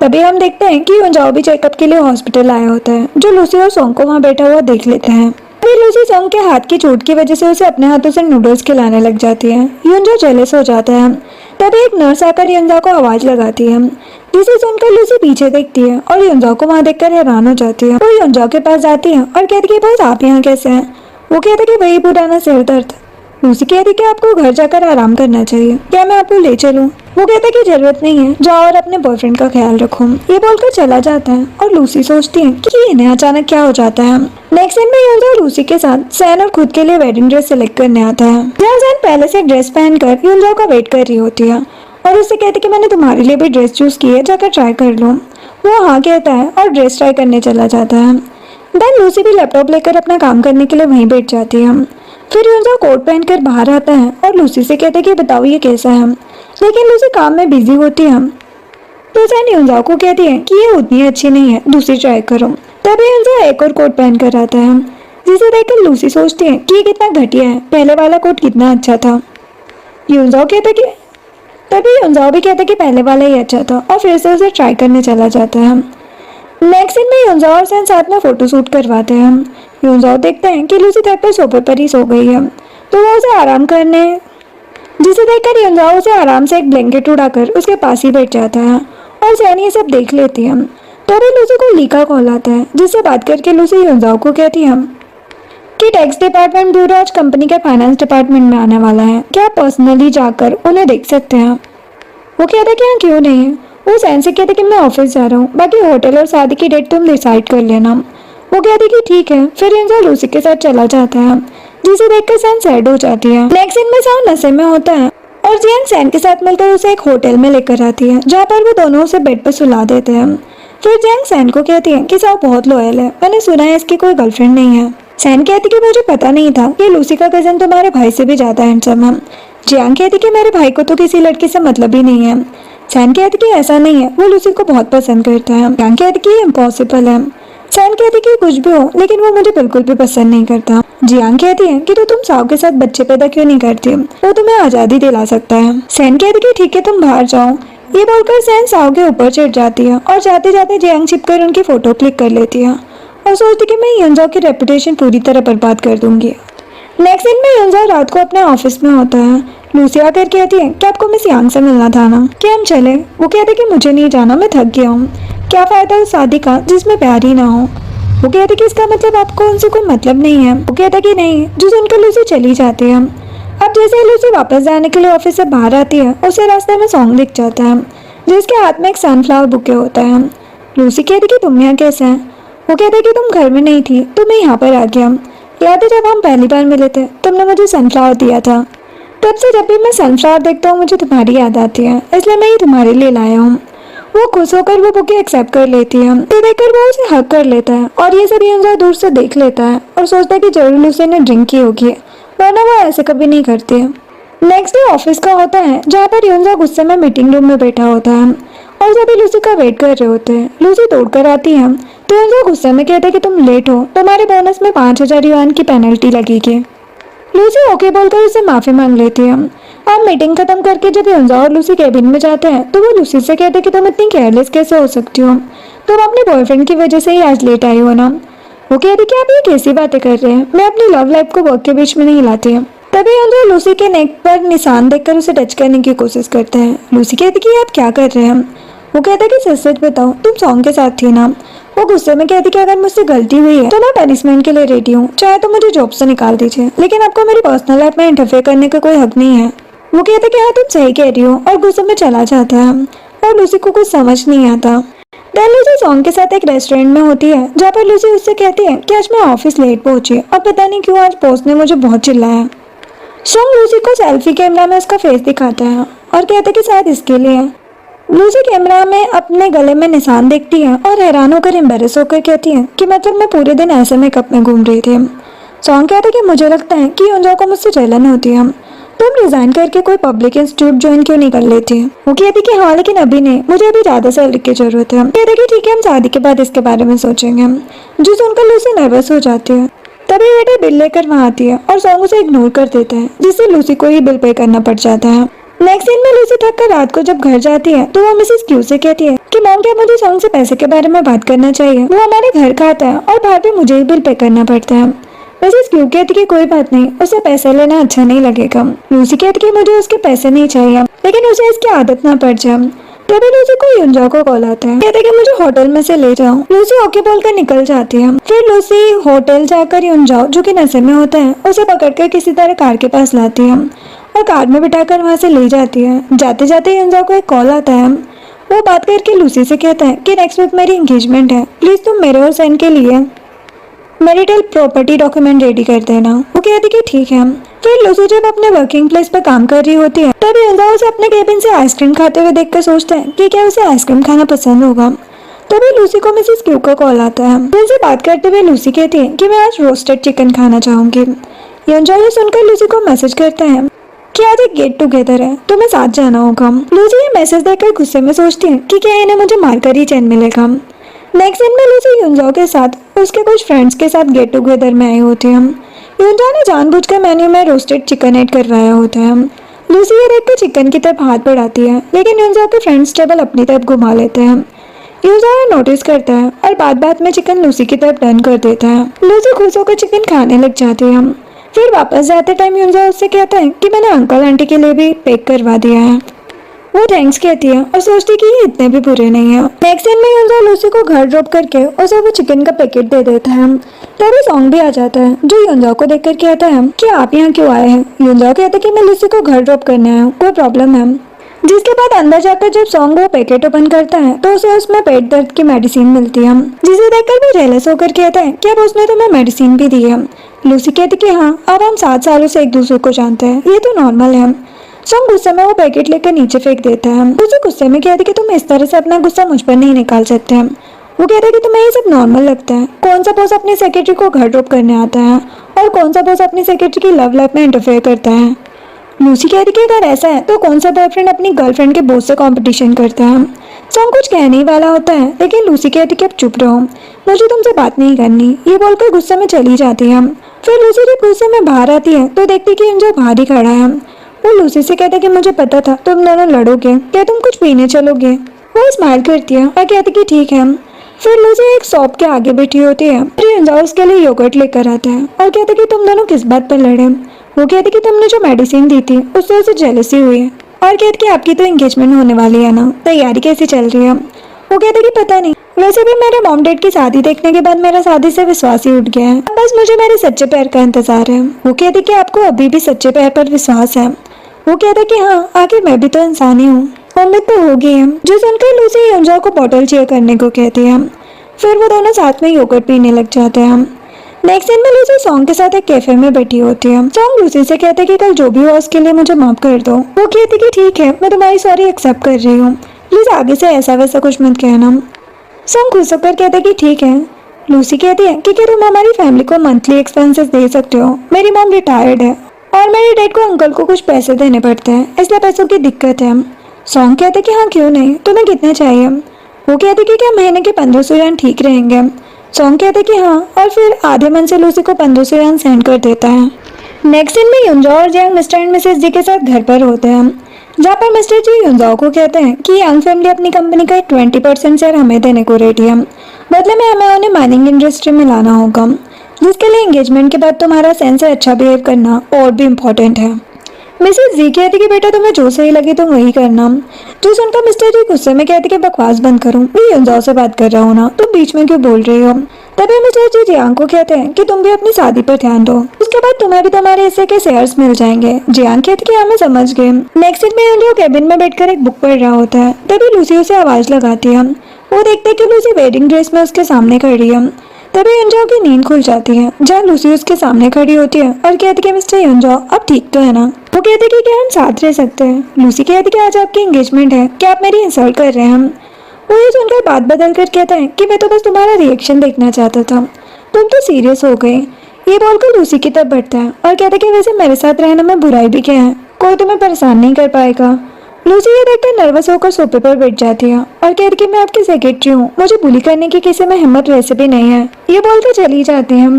तभी हम देखते हैं कि युनजाओ भी चेकअप के लिए हॉस्पिटल आया होता है, जो लूसी और सॉन्ग को वहाँ बैठा हुआ देख लेते हैं। फिर लूसी सॉन्ग के हाथ की चोट की वजह से उसे अपने हाथों से नूडल्स खिलाने लग जाती है। युनजाओ जेलस हो जाता है। तभी एक नर्स आकर युनजाओ को आवाज लगाती है, जिसे सुनकर लूसी पीछे देखती है और युनजाओ को वहाँ देखकर हैरान हो जाती है। वो युनजाओ के पास जाती है और कहती कि बस आप यहाँ कैसे हैं। वो कहते कि वही पुराना सिर दर्द। लूसी कहती कि आपको घर जाकर आराम करना चाहिए, क्या मैं आपको ले चलूं? वो कहता कि जरूरत नहीं है, जाओ और अपने बॉयफ्रेंड का ख्याल रखो। ये बोलकर चला जाता है और लूसी सोचती है कि इन्हें अचानक क्या हो जाता है। नेक्स्ट सीन में युनजाओ लूसी के साथ सैन और खुद के लिए वेडिंग ड्रेस सेलेक्ट करने आता है, जहाँ सैन पहले से ड्रेस पहनकर युनजाओ का वेट कर रही होती है और उससे कहती कि मैंने तुम्हारे लिए भी ड्रेस चूज की है, जाकर ट्राई कर लो। वो हाँ कहता है और ड्रेस ट्राई करने चला जाता है। देन लूसी भी लैपटॉप लेकर अपना काम करने के लिए वहीं बैठ जाती है। फिर युनजाओ कोट पहनकर बाहर आता है और लूसी से कहता है कि बताओ ये कैसा है, लेकिन लूसी काम में बिजी होती है। तो सैन युनजाओ को कहती है कि ये उतनी अच्छी नहीं है, दूसरी ट्राई करो। तभी युनजाओ एक और कोट पहन कर आता है, जिसे देखकर लूसी सोचती है कि ये कितना घटिया है, पहले वाला कोट कितना अच्छा था। युनजाओ कहता कि तभी युनजाओ भी कहता कि पहले वाला ही अच्छा था और फिर से उसे ट्राई करने चला जाता है। नेक्स्ट सीन में युनजाओ और सैन साथ में फोटो शूट करवाते हैं। युनजाओ देखते हैं कि लूसी थक कर सोफे पर ही सो गई है, तो वो उसे आराम करने जिसे देखकर युनजाओ उसे आराम से एक ब्लैंकेट उड़ाकर उसके पास ही बैठ जाता है और सैन ये सब देख लेती है। तभी लूसी को ली का कॉल आता है, जिससे बात करके लूसी युनजाओ को कहती है कि टैक्स डिपार्टमेंट ब्यूरो आज कंपनी के फाइनेंस डिपार्टमेंट में आने वाला है, क्या आप पर्सनली जाकर उन्हें देख सकते हैं। वो कहता कि हाँ क्यों नहीं। वो सैन से कहते कि मैं ऑफिस जा रहा हूँ, बाकी होटल और शादी की डेट तुम डिसाइड कर लेना। वो कहती कि ठीक है। फिर युनजाओ लूसी के साथ चला जाता है, जिसे देखकर सैन सैड हो जाती है। नेक्स्ट सीन में साउ नशे में होता है और जियांग सैन के साथ मिलकर उसे एक होटल में लेकर आती है, जहाँ पर वो दोनों उसे बेड पर सुला देते हैं। फिर जियांग सैन को कहती है कि साउ बहुत लॉयल है, मैंने सुना है इसकी कोई गर्लफ्रेंड नहीं है। सैन कहती कि मुझे पता नहीं था कि लूसी का कजन तुम्हारे भाई से भी ज्यादा हैंडसम है। जियांग कहती कि मेरे भाई को तो किसी लड़की से मतलब ही नहीं है। सैन कहती कि ऐसा नहीं है, वो लूसी को बहुत पसंद करता है। जियांग कहती कि ये इम्पॉसिबल है। सैन कहती कि कुछ भी हो, लेकिन वो मुझे बिल्कुल भी पसंद नहीं करता। जियांग कहती है कि तो तुम साव के साथ बच्चे पैदा क्यों नहीं करती, वो तुम्हें आजादी दिला सकता है। सैन कहती कि ठीक है तुम बाहर जाओ, ये बोलकर सैन साओ के ऊपर चढ़ जाती है और जाते जाते जियांग छिपकर उनकी फोटो क्लिक कर लेती है और सोचती कि मैं युनजाओ की रेपुटेशन पूरी तरह बर्बाद कर दूंगी। नेक्स्ट दिन में युनजाओ रात को अपने ऑफिस में होता है। लूसी आकर कहती है कि आपको मिस यांग से मिलना था ना, क्या हम चले? वो कहते कि मुझे नहीं जाना, मैं थक गया हूँ। क्या फायदा उस शादी का जिसमें प्यार ही ना हो। वो कहते कि इसका मतलब आपको उनसे कोई मतलब नहीं है। वो कहता कि नहीं, जो सुनकर लूसी चली जाती है। अब जैसे ही लूसी वापस जाने के लिए ऑफिस से बाहर आती है, उसे रास्ते में सॉन्ग दिख जाता है जिसके हाथ में एक सनफ्लावर बुके होता है। लूसी कहती कि तुम यहाँ कैसे हैं? वो कहते कि तुम घर में नहीं थी तो मैं यहाँ पर आ गया। याद है जब हम पहली बार मिले थे तुमने मुझे सनफ्लावर दिया था। तब से जब भी मैं सनफ्लावर देखता हूँ मुझे तुम्हारी याद आती है, इसलिए मैं ये तुम्हारे लिए लाया हूँ। वो खुश होकर वो बुके एक्सेप्ट कर लेती है। ये देखकर वो उसे हक कर लेता है और ये सब युनजाओ दूर से देख लेता है और सोचता है कि जरूर लूसी ने ड्रिंक की होगी, वरना वो ऐसे कभी नहीं करती है। नेक्स्ट डे ऑफिस का होता है जहाँ पर युनजाओ गुस्से में मीटिंग रूम में बैठा होता है और सभी लूसी का वेट कर रहे होते हैं। लूसी दौड़कर आती है तो युनजाओ गुस्से में कहता है कि तुम लेट हो, तुम्हारे बोनस में 5000 युआन की पेनल्टी लगेगी। लूसी ओके बोलकर उसे माफी मांग लेती है। अब मीटिंग खत्म करके जब युनजाओ और लूसी केबिन में जाते हैं तो वो लूसी से कहते हैं कि तुम इतनी केयरलेस कैसे हो सकती हो, तुम अपने बॉयफ्रेंड की वजह से ही आज लेट आई हो ना। वो कहती कि आप ये कैसी बातें कर रहे हैं, मैं अपनी लव लाइफ को वर्क के बीच में नहीं लाती। तभी युनजाओ लूसी के नेक पर निशान देखकर उसे टच करने की कोशिश करते हैं। लूसी कहती कि आप क्या कर रहे हैं। वो कहता है कि सच सच बताओ तुम सॉन्ग के साथ थी ना। वो गुस्से में कहती कि अगर मुझसे गलती हुई है तो मैं पनिशमेंट के लिए रेडी हूँ, चाहे तो मुझे जॉब से निकाल दीजिए, लेकिन आपको मेरी पर्सनल लाइफ में इंटरफेयर करने का कोई हक नहीं है। वो कहता कि हाँ तुम सही कह रही हो और गुस्से में चला जाता है और लूसी को कुछ समझ नहीं आता। देन लूसी सॉन्ग के साथ एक रेस्टोरेंट में होती है जहाँ पर लूसी उससे कहती है कि आज मैं ऑफिस लेट पहुंची और पता नहीं क्यों आज बॉस ने मुझे बहुत चिल्लाया। सॉन्ग लूसी को सेल्फी कैमरा में उसका फेस दिखाता है और कहता है कि शायद इसके लिए। लूसी कैमरा में अपने गले में निशान देखती है और हैरान होकर एम्बेरस होकर कहती है कि मतलब मैं पूरे दिन ऐसे मेकअप में घूम रही थी। सॉन्ग कहता है कि मुझे लगता है कि युनजाओ को मुझसे जलन होती है, तुम रिजाइन करके कोई पब्लिक इंस्टीट्यूट ज्वाइन क्यों नहीं कर लेती। वो कहती कि हाँ लेकिन अभी नहीं, मुझे अभी ज्यादा सैलरी की जरूरत है। कहते कि ठीक है हम शादी के बाद इसके बारे में सोचेंगे। जो सुनकर लूसी नर्वस हो जाती है। तभी बेटा बिल लेकर वहाँ आती है और सॉन्ग उसे इग्नोर कर देता है जिससे लूसी को ही बिल पे करना पड़ जाता है। नेक्स्ट दिन में लूसी थक कर रात को जब घर जाती है तो वो मिसेस क्यू से कहती है कि मॉम क्या मुझे सॉन्ग से पैसे के बारे में बात करना चाहिए, वो हमारे घर का आता है और बाहर पे मुझे ही बिल पे करना पड़ता है। मिसेस क्यू कहती कि कोई बात नहीं, उसे पैसे लेना अच्छा नहीं लगेगा। लूसी कहती कि मुझे उसके पैसे नहीं चाहिए लेकिन उसे इसकी आदत ना पड़ जाए। तभी लूसी को युनजाओ को कॉल आता है, कहते कि मुझे होटल में से ले जाओ। लूसी ओके बोलकर निकल जाती है। फिर लूसी होटल जाकर युनजाओ जो कि नशे में होता है उसे पकड़कर किसी तरह कार के पास लाती है और कार में बिठाकर वहाँ से ले जाती है। जाते जाते युनजाओ को एक कॉल आता है। वो बात करके लूसी से कहता है कि नेक्स्ट वीक मेरी एंगेजमेंट है, प्लीज तुम मेरे और सैन के लिए मैरिटल प्रॉपर्टी डॉक्यूमेंट रेडी कर देना। वो कहती कि ठीक है। फिर लूसी जब अपने वर्किंग प्लेस पर काम कर रही होती है तब युनजाओ उसे अपने केबिन से आइसक्रीम खाते हुए देखकर सोचता है कि क्या उसे आइसक्रीम खाना पसंद होगा। तभी लूसी को मिसेस क्यू का कॉल आता है। उनसे बात करते हुए लूसी कहती है कि मैं आज रोस्टेड चिकन खाना चाहूंगी। युनजाओ ये सुनकर लूसी को मैसेज करता है कि आज एक गेट टुगेदर है, तुम्हें साथ जाना होगा। लूसी ये मैसेज देखकर गुस्से में सोचती है कि क्या इन्हें मुझे मारकर ही चैन मिलेगा। नेक्स्ट दिन में लूसी युनजाओ के साथ उसके कुछ फ्रेंड्स के साथ गेट टुगेदर में आई होती है। युनजाओ ने जानबूझकर मेन्यू में रोस्टेड चिकन ऐड करवाया होता है। लूसी ये देखकर चिकन की तरफ हाथ बढ़ाती है लेकिन युनजाओ के फ्रेंड्स टेबल अपनी तरफ घुमा लेते हैं। युनजाओ नोटिस करता है और बात में चिकन लूसी की तरफ टर्न कर देता है। लूसी खुश होकर चिकन खाने लग जाती है। फिर वापस जाते टाइम युनजाओ उससे कहता है कि मैंने अंकल आंटी के लिए भी पैक करवा दिया है। वो थैंक्स कहती है और सोचती कि ये इतने भी बुरे नहीं है। नेक्स्ट दिन में युनजाओ लूसी को घर ड्रॉप करके उसे वो चिकन का पैकेट दे देता है। तभी सॉन्ग भी आ जाता है जो युनजाओ को देखकर कहता है कि आप यहाँ क्यों आए हैं। युनजाओ कहता है कि मैं लूसी को घर ड्रॉप करने आया हूँ, कोई प्रॉब्लम है। जिसके बाद अंदर जाकर जब सॉन्ग वो पैकेट ओपन करता है तो उसे उसमें पेट दर्द की मेडिसिन मिलती है, जिसे देखकर वो जेलस होकर कहता है कि अब उसने तुम्हें मेडिसिन भी दी है। लूसी कहती कि हाँ अब हम 7 सालों से एक दूसरे को जानते हैं, ये तो नॉर्मल है। सॉन्ग गुस्से में वो पैकेट लेकर नीचे फेंक देता है। उसे गुस्से में कहती कि तुम इस तरह से अपना गुस्सा मुझ पर नहीं निकाल सकते। वो कहता है कि तुम्हें ये सब नॉर्मल लगता है। कौन सा बॉस अपनी सेक्रेटरी को घर ड्रॉप करने आता है और कौन सा बॉस अपनी सेक्रेटरी की लव लाइफ में इंटरफेयर करता है। लूसी कहती कि अगर ऐसा है तो कौन सा बॉयफ्रेंड अपनी गर्लफ्रेंड के बॉस से कंपटीशन करता है। सॉन्ग कुछ कहने ही वाला होता है लेकिन लूसी कहती कि अब चुप रहो, मुझे तुमसे बात नहीं करनी। ये बोलकर गुस्से में चली जाती है। फिर लूसी जब गुस्से में बाहर आती है तो देखती कि युनजाओ बाहर ही खड़ा है। वो लूसी से कहता है कि मुझे पता था तुम दोनों लड़ोगे, क्या तुम कुछ पीने चलोगे? वो स्माइल करती है और कहती कि ठीक है। फिर लूसी एक शॉप के आगे बैठी होती है। फिर युंजाओ उसके लिए योगर्ट लेकर आता है और कहता है कि तुम दोनों किस बात पर लड़े? वो कहती कि तुमने जो मेडिसिन दी थी उससे उसे जेलसी हुई है और कहती कि आपकी तो एंगेजमेंट होने वाली है ना, तैयारी कैसी चल रही है? वो कहते कि पता नहीं, वैसे भी मेरे मॉम डैड की शादी देखने के बाद मेरा शादी से विश्वास ही उठ गया है, अब बस मुझे मेरे सच्चे प्यार का इंतजार है। वो कहते कि आपको अभी भी सच्चे प्यार पर विश्वास है? वो कहते कि हाँ, आखिर मैं भी तो इंसान ही हूँ, उम्मीद तो होगी है। जो सुनकर लूसी युंजाओ को बॉटल चेयर करने को कहती है। फिर वो दोनों साथ में योगर्ट पीने लग जाते हैं। नेक्स्ट सीन में लूसी सॉन्ग के साथ एक कैफे में बैठी होती है। सॉन्ग लूसी से कहते कि कल जो भी हुआ उसके लिए मुझे माफ कर दो। वो कहती कि ठीक है, मैं तुम्हारी सॉरी एक्सेप्ट कर रही हूँ, प्लीज आगे से ऐसा वैसा कुछ मत कहना। सॉन्ग खुश होकर कहते कि ठीक है। लूसी कहती है कि क्या तुम हमारी फैमिली को मंथली एक्सपेंसेस दे सकते हो? मेरी मॉम रिटायर्ड है और मेरे डैड को अंकल को कुछ पैसे देने पड़ते हैं, इसलिए पैसों की दिक्कत है। सॉन्ग कहते कि हाँ क्यों नहीं, तुम्हें कितने चाहिए? वो कहते कि क्या महीने के 1500 यान ठीक रहेंगे? सॉन्ग कहते कि हाँ, और फिर आधे मन से लूसी को 1500 यान सेंड कर देता है। नेक्स्ट दिन में युंजाओ और जियांग मिस्टर एंड मिसेस जी के साथ घर पर होते हैं, जहाँ पर मिस्टर जी युंजाओ को कहते हैं कि यंग फैमिली अपनी कंपनी का 20% शेयर हमें देने को रेडी है, बदले में हमें उन्हें माइनिंग इंडस्ट्री में लाना होगा, जिसके लिए एंगेजमेंट के बाद तुम्हारा सेंस से अच्छा बिहेव करना और भी इम्पोर्टेंट है। मिसेस जी कहती कि बेटा तुम्हें जो सही लगे तुम वही करना। जो सुनकर मिस्टर जी गुस्से में कहते कि बकवास बंद करो, मैं युंजाओ से बात कर रहा हूँ ना, तुम बीच में क्यों बोल रही हो? तभी मिस्टर जी जियांग को कहते हैं कि तुम भी अपनी शादी पर ध्यान दो, उसके बाद तुम्हें भी तुम्हारे हिस्से के शेयर्स मिल जाएंगे। जियांग कहती कि हमें समझ गए। नेक्स्ट दिन में युंजाओ केबिन में बैठकर एक बुक पढ़ रहा होता है, तभी लूसी उसे आवाज लगाती है। वो देखते हैं कि लूसी वेडिंग ड्रेस में उसके सामने खड़ी है। तभी युंजाओ की नींद खुल जाती है, जहाँ लूसी उसके सामने खड़ी होती है और कहती कि मिस्टर युंजाओ अब ठीक तो है ना? वो कहते कि क्या हम साथ रह सकते हैं? लूसी कहती कि आज आपकी एंगेजमेंट है, क्या आप मेरी इंसल्ट कर रहे हैं? वो ये सुनकर बात बदल कर कहता है कि मैं तो बस तुम्हारा रिएक्शन देखना चाहता था, तुम तो सीरियस हो गए। ये बोलकर लूसी की तरफ बढ़ता है और कहता है कि वैसे मेरे साथ रहने में बुराई भी क्या है, कोई तुम्हें परेशान नहीं कर पाएगा। लूसी ये देखकर नर्वस होकर सोफे पर बैठ जाती है और कहती कि मैं आपकी सेक्रेटरी हूँ, मुझे बुली करने की किसी में हिम्मत वैसे भी नहीं है। ये बोलकर चली जाती है।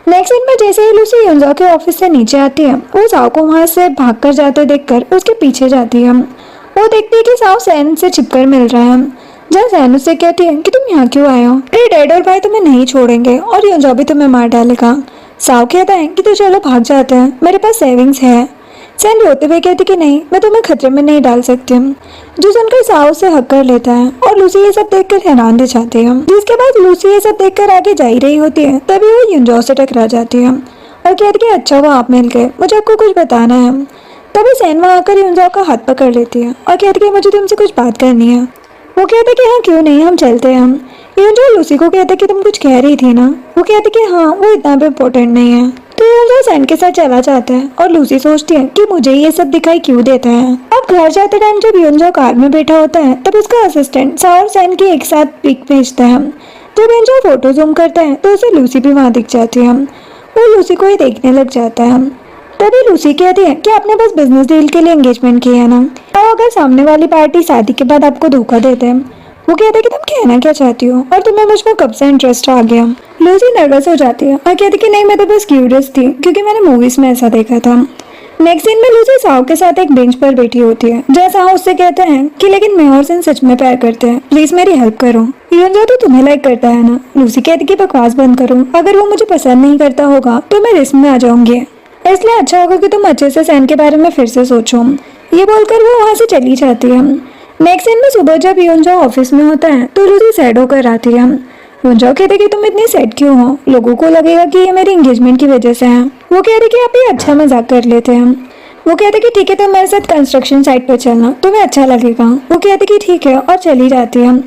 नेक्स्ट दिन में जैसे ही लूसी युंजाओ के ऑफिस से नीचे आती है, वो साओ को वहाँ से भागकर जाते देखकर उसके पीछे जाती है। वो देखती है कि साओ सैन से छिपकर मिल रहा है, जहाँ सैन उससे कहती है कि तुम यहाँ क्यों आए हो, मेरे डैड और भाई तुम्हें नहीं छोड़ेंगे और युंजाओ भी तुम्हें मार डालेगा। साओ कहता है कि तो चलो भाग जाते हैं, मेरे पास सेविंग्स है। सैन रोते हुए कहती कि नहीं, मैं तुम्हें खतरे में नहीं डाल सकती। जो सुनकर साओ से हक कर लेता है और लूसी ये सब देखकर हैरान रह जाती है। जिसके बाद लूसी ये सब देखकर आगे जा ही रही होती है, तभी वो युंजाओ से टकरा जाती है और कहती कि अच्छा वो आप मिल गए, मुझे आपको कुछ बताना है। तभी सैन वहाँ आकर युंजाओ का हाथ पकड़ लेती है और कहती कि मुझे तुमसे कुछ बात करनी है। वो कहते कि हाँ क्यों नहीं, हम चलते हैं। युंजाओ लूसी को कहते कि तुम कुछ कह रही थी ना? वो कहते कि हाँ, वो इतना भी इम्पोर्टेंट नहीं है। तो युंजाओ सैन के साथ चला जाता है और लूसी सोचती है कि मुझे ये सब दिखाई क्यों देता है। अब घर जाते टाइम जब युंजाओ कार में बैठा होता है, तब उसका असिस्टेंट साओ और सैन की एक साथ पिक भेजता है। जब युंजाओ फोटो जूम करता है तो उसे लूसी भी वहाँ दिख जाती है। वो लूसी को ही देखने लग जाता है। तभी लूसी कहती है कि आपने बस बिजनेस डील के लिए एंगेजमेंट किया है ना, और अगर सामने वाली पार्टी शादी के बाद आपको धोखा देते हैं। वो कहते कि तुम कहना क्या चाहती हो और तुम्हें मुझ में कब से इंटरेस्ट आ गया? लूसी नर्वस हो जाती है और कहती कि नहीं, मैं तो बस क्यूरियस थी क्योंकि मैंने मूवीज में ऐसा देखा था। नेक्स्ट सीन में लूसी साओ के साथ एक बेंच पर बैठी होती है, जहाँ साओ उससे कहते हैं कि लेकिन मैं और सैन सच में प्यार करते हैं, प्लीज मेरी हेल्प करो। युंजाओ तो तुम्हें लाइक करता है ना? लूसी कहती कि बकवास बंद करो, अगर वो मुझे पसंद नहीं करता होगा तो मैं रिस्क में आ जाऊंगी, इसलिए अच्छा होगा कि तुम अच्छे से सैन के बारे में फिर से सोचो। ये बोलकर वो वहाँ से चली जाती है। नेक्स्ट दिन में सुबह जब युंजाओ ऑफिस में होता है तो लूसी सैड होकर आती है। युंजाओ कहते कि तुम इतनी सैड क्यों हो, लोगों को लगेगा कि ये मेरी एंगेजमेंट की वजह से है। वो कहते कि आप ये अच्छा मजाक कर लेते हैं। वो कहते कि ठीक है, तुम मेरे साथ कंस्ट्रक्शन साइट पर चलना, तुम्हें अच्छा लगेगा। वो कहते कि ठीक है और चली जाती है।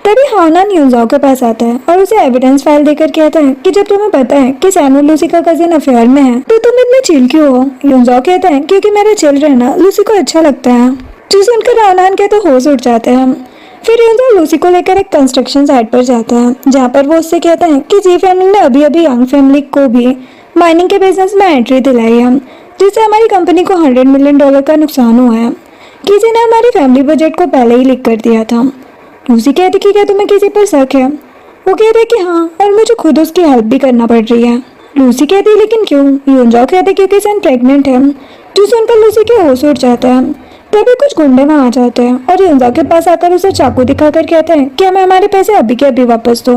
तभी हानान युंजाओ के पास आता है और उसे एविडेंस फाइल देकर कहता है कि जब तुम्हें पता है कि सैन और लूसी का कजिन अफेयर में है तो तुम इतने चिल क्यों हो? युंजाओ कहता है क्योंकि मेरा चिल रहना लूसी को अच्छा लगता है। जो सुनकर हानान के तो होश उठ जाते हैं। फिर युंजाओ लूसी को लेकर एक कंस्ट्रक्शन साइट पर जाता है, जहाँ पर वो उससे कहता है कि जी फैमिली ने अभी अभी यंग फैमिली को भी माइनिंग के बिजनेस में एंट्री दिलाई है, जिससे हमारी कंपनी को $100 मिलियन का नुकसान हुआ है। किसी ने हमारी फैमिली बजट को पहले ही लीक कर दिया था। लूसी कहती कि क्या तुम्हें किसी पर शक है? वो कहते कि हाँ, और मुझे खुद उसकी हेल्प भी करना पड़ रही है। लूसी कहती लेकिन क्यों? युंजाओ कहते क्योंकि सैन प्रेग्नेंट है। जो सुनकर लूसी के होश उड़ जाता है। तभी कुछ गुंडे वहां आ जाते हैं और युनजाओ के पास आकर उसे चाकू दिखाकर कहते हैं कि हमें हमारे पैसे अभी के अभी वापस दो।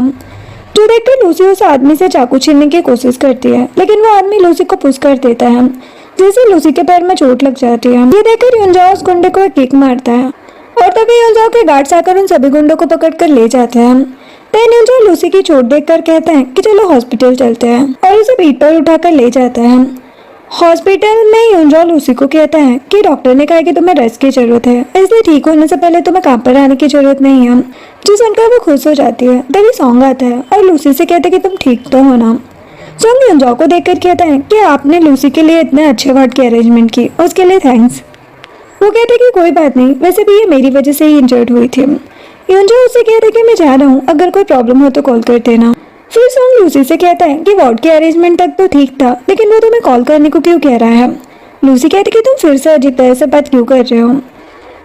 जो देखकर लूसी उस आदमी से चाकू छीनने की कोशिश करती है, लेकिन वो आदमी लूसी को पुश कर देता है, जिससे लूसी के पैर में चोट लग जाती है। ये देखकर युनजाओ उस गुंडे को एक किक मारता है और तभी युनजाओ के गार्ड्स आकर उन सभी गुंडों को पकड़कर ले जाते हैं। देन युनजाओ लूसी की चोट देखकर कहते हैं कि चलो हॉस्पिटल चलते हैं और उसे पीठ पर उठाकर ले जाता है। हॉस्पिटल में युनजाओ लूसी को कहता है कि डॉक्टर ने कहा कि तुम्हें रेस्ट की जरूरत है, इसलिए ठीक होने से पहले तुम्हें काम पर आने की जरूरत नहीं है। जो सुनकर वो खुश हो जाती है। तभी सॉन्ग आता है और लूसी से कहते हैं कि तुम ठीक तो हो ना। सॉन्ग युनजाओ को देखकर कहता है कि आपने लूसी के लिए इतने अच्छे वार्ड की अरेंजमेंट की, उसके लिए थैंक्स। वो कहते कि कोई बात नहीं, वैसे भी ये मेरी वजह से ही इंजर्ड हुई थी। युनजाओ उसे कहते कि मैं जा रहा हूँ, अगर कोई प्रॉब्लम हो तो कॉल कर देना। फिर सॉन्ग लूसी से कहता है कि वार्ड के अरेंजमेंट तक तो ठीक था, लेकिन वो तुम्हें कॉल करने को क्यों कह रहा है। लूसी कहती कि तुम फिर से अजीब तरह से बात क्यों कर रहे हो।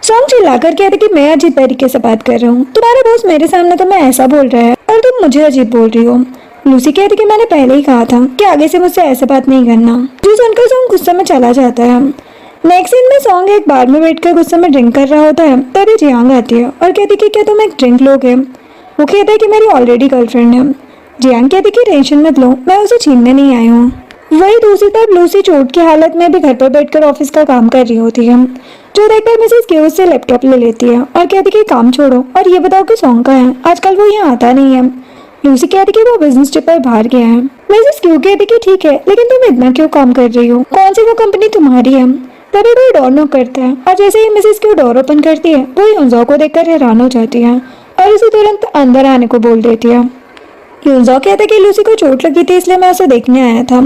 सॉन्ग चिल्लाकर कहते कि मैं अजीब तरीके से बात कर रहा हूँ, तुम्हारा बॉस मेरे सामने तुम्हें ऐसा बोल रहा है और तुम मुझे अजीब बोल रही हो। लूसी कहती कि मैंने पहले ही कहा था कि आगे से मुझसे ऐसे बात नहीं करना। जो सुनकर सॉन्ग गुस्से में चला जाता है। नेक्स्ट सीन में सॉन्ग एक बार में बैठकर गुस्से में ड्रिंक कर रहा होता है। तभी जियांग आती है और कहती कि क्या तुम एक ड्रिंक लोगे। वो कहता है कि मेरी ऑलरेडी गर्लफ्रेंड है। जियांग कहती कि टेंशन मत लो, मैं उसे छीनने नहीं आई हूँ। वही दूसरी तरफ लूसी चोट की हालत में भी घर पर बैठकर ऑफिस का काम कर रही होती है। जो देखकर मिसेस क्यू से लैपटॉप ले लेती है और कहती कि काम छोड़ो और ये बताओ कि सॉन्ग का है, आजकल वो यहाँ आता नहीं है। लूसी कहती कि वो बिजनेस ट्रिप पर बाहर गया है। मिसेस क्यू कहती कि ठीक है, लेकिन तुम इतना क्यों काम कर रही हो, कौन सी वो कंपनी तुम्हारी है। तभी कोई डोर नॉक करता है और जैसे ही मिसेस क्यू डोर ओपन करती है, वो युनजाओ को देखकर हैरान हो जाती है और उसे तुरंत अंदर आने को बोल देती है। युनजाओ कहता है कि लूसी को चोट लगी थी, इसलिए मैं उसे देखने आया था।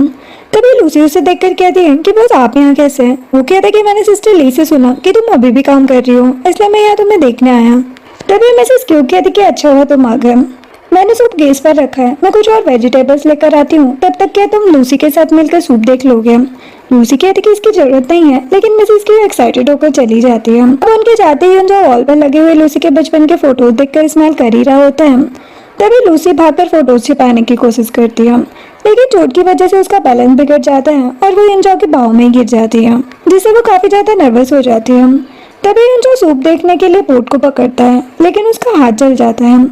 तभी लूसी उसे देखकर कहती है कि बस आप यहाँ कैसे हैं। वो कहता है कि मैंने सिस्टर ली से सुना कि तुम अभी भी काम कर रही हो, इसलिए मैं यहाँ तुम्हें देखने आया। तभी मिसेस क्यू कहती कि अच्छा हुआ तुम आ गए, मैंने सूप गैस पर रखा है, मैं कुछ और वेजिटेबल्स लेकर आती हूँ, तब तक क्या तुम लूसी के साथ मिलकर सूप देख लोगे। लूसी कहती कि इसकी जरूरत नहीं है, लेकिन मिसेस क्यू एक्साइटेड होकर चली जाती है। अब उनके जाते ही जो वॉल पर लगे हुए लूसी के बचपन के फोटोज देखकर स्माइल कर ही रहा होता है। तभी लूसी भागकर फोटोज छिपाने की कोशिश करती है, लेकिन चोट की वजह से उसका बैलेंस बिगड़ जाता है और वो युनजाओ के बाहों में गिर जाती है, जिससे वो काफी ज्यादा नर्वस हो जाती है। तभी युनजाओ सूप देखने के लिए बोट को पकड़ता है, लेकिन उसका हाथ जल जाता है।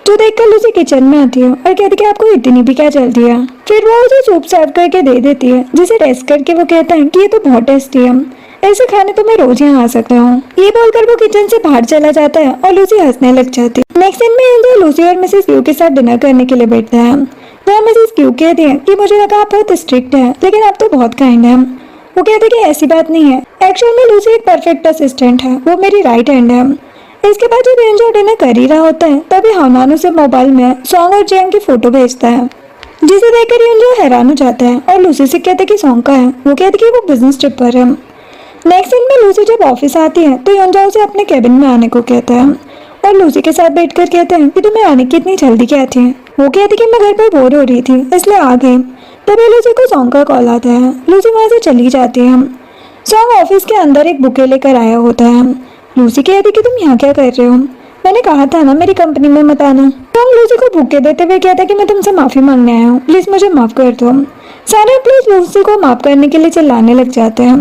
जो देखकर लूसी किचन में आती है और कहती कि आपको इतनी भी क्या जल्दी है। फिर वो उसे सूप सर्व करके दे देती है, जिसे टेस्ट करके वो कहता है कि ये तो बहुत टेस्टी है, ऐसे खाने तो मैं रोज यहाँ आ सकता हूँ। ये बोलकर वो किचन से बाहर चला जाता है और लूसी हंसने लग जाती है। नेक्स्ट दिन में युनजाओ लूसी और मिसेस क्यू के साथ डिनर करने के लिए बैठता है। वह मिसेस क्यू कहती है कि मुझे लगा आप बहुत स्ट्रिक्ट है, लेकिन आप तो बहुत काइंड है। वो कहते कि ऐसी बात नहीं है, एक्चुअल में लूसी एक परफेक्ट असिस्टेंट है, वो मेरी राइट हैंड है। इसके बाद जब युनजाओ डिनर कर ही रहा होता है, तभी हानान उसे मोबाइल में सॉन्ग और जियांग की फोटो भेजता है, जिसे देखकर युनजाओ हैरान हो जाता है और लूसी से कहते कि सॉन्ग का है। वो कहती कि वो बिजनेस ट्रिप पर है। नेक्स्ट दिन में लूसी जब ऑफिस आती है तो युनजाओ उसे अपने केबिन में आने को कहता है और लूसी के साथ बैठकर कहता है कि तुम्हें आने की इतनी जल्दी क्या थी। वो कहती कि मैं घर पर बोर हो रही थी, इसलिए आ गई। तभी लूसी को सॉन्ग का कॉल आता है। लूसी वहां से चली जाती है। सॉन्ग ऑफिस के अंदर एक बुके लेकर आया होता है। लूसी कहती कि तुम यहाँ क्या कर रहे हो, मैंने कहा था ना मेरी कंपनी में मत आना। सॉन्ग लूसी को बुके देते हुए कहता कि मैं तुमसे माफी मांगने आया हूँ, प्लीज मुझे माफ कर दो। सारे प्लीज लूसी को माफ करने के लिए चिल्लाने लग जाते हैं।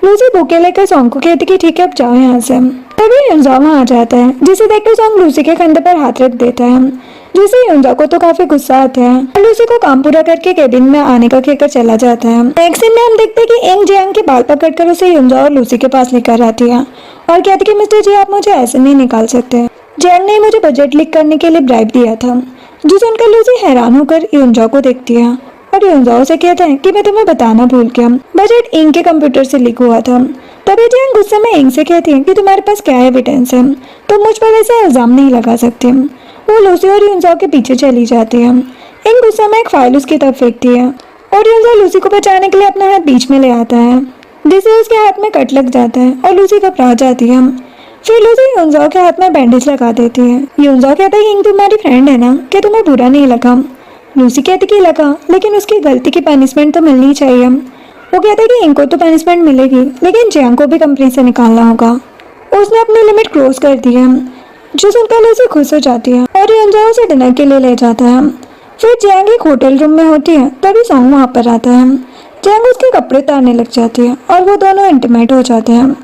लूसी बुके लेकर सॉन्ग को कहती कि ठीक है अब जाओ यहाँ से। तभी युनजाओ वहाँ आ जाता है, जिसे देखकर सॉन्ग लूसी के कंधे पर हाथ रख देता है, जिससे युनजाओ को तो काफी गुस्सा आता है और लूसी को काम पूरा करके केबिन में आने का कहकर चला जाता है। नेक्स्ट सीन में हम देखते हैं कि इंग जियांग के बाल पकड़कर उसे युनजाओ और लूसी के पास लेकर आती है और कहती कि मिस्टर जी आप मुझे ऐसे नहीं निकाल सकते, जियांग ने मुझे बजट लीक करने के लिए ब्राइब दिया था। जो सुनकर लूसी हैरान होकर युनजाओ को देखती है और युनजाओ से कहता है कि मैं तुम्हें बताना भूल गया, बजट इंग के कंप्यूटर से लीक हुआ था। तभी जियांग गुस्से में इंग से कहती है कि तुम्हारे पास क्या एविडेंस है, तुम मुझ पर ऐसे इल्जाम नहीं लगा सकते। वो लूसी और युनजाओ के पीछे चली जाती है। इंग गुस्से में एक फाइल उसकी तरफ फेंकती है और युनजाओ लूसी को बचाने के लिए अपना हाथ बीच में ले आता है, जिससे उसके हाथ में कट लग जाता है और लूसी घबरा जाती है। फिर लूसी युनजाओ के हाथ में बैंडेज लगा देती है। युनजाओ कहता है कि इंग तुम्हारी फ्रेंड है ना, क्या तुम्हें बुरा नहीं लगा। लूसी कहती कि लगा, लेकिन उसकी गलती की पनिशमेंट तो मिलनी चाहिए। वो कहता है कि इंग को तो पनिशमेंट मिलेगी, लेकिन जियांग को भी कंपनी से निकालना होगा, उसने अपनी लिमिट क्रॉस कर दी है। जो सुनकर लूसी खुश हो जाती है और युनजाओ उसे डिनर के लिए ले जाता है। फिर जियांग एक होटल रूम में होती है, तभी सॉन्ग वहाँ पर आता है। जियांग उसके कपड़े उतारने लग जाती है और वो दोनों इंटीमेट हो जाते हैं।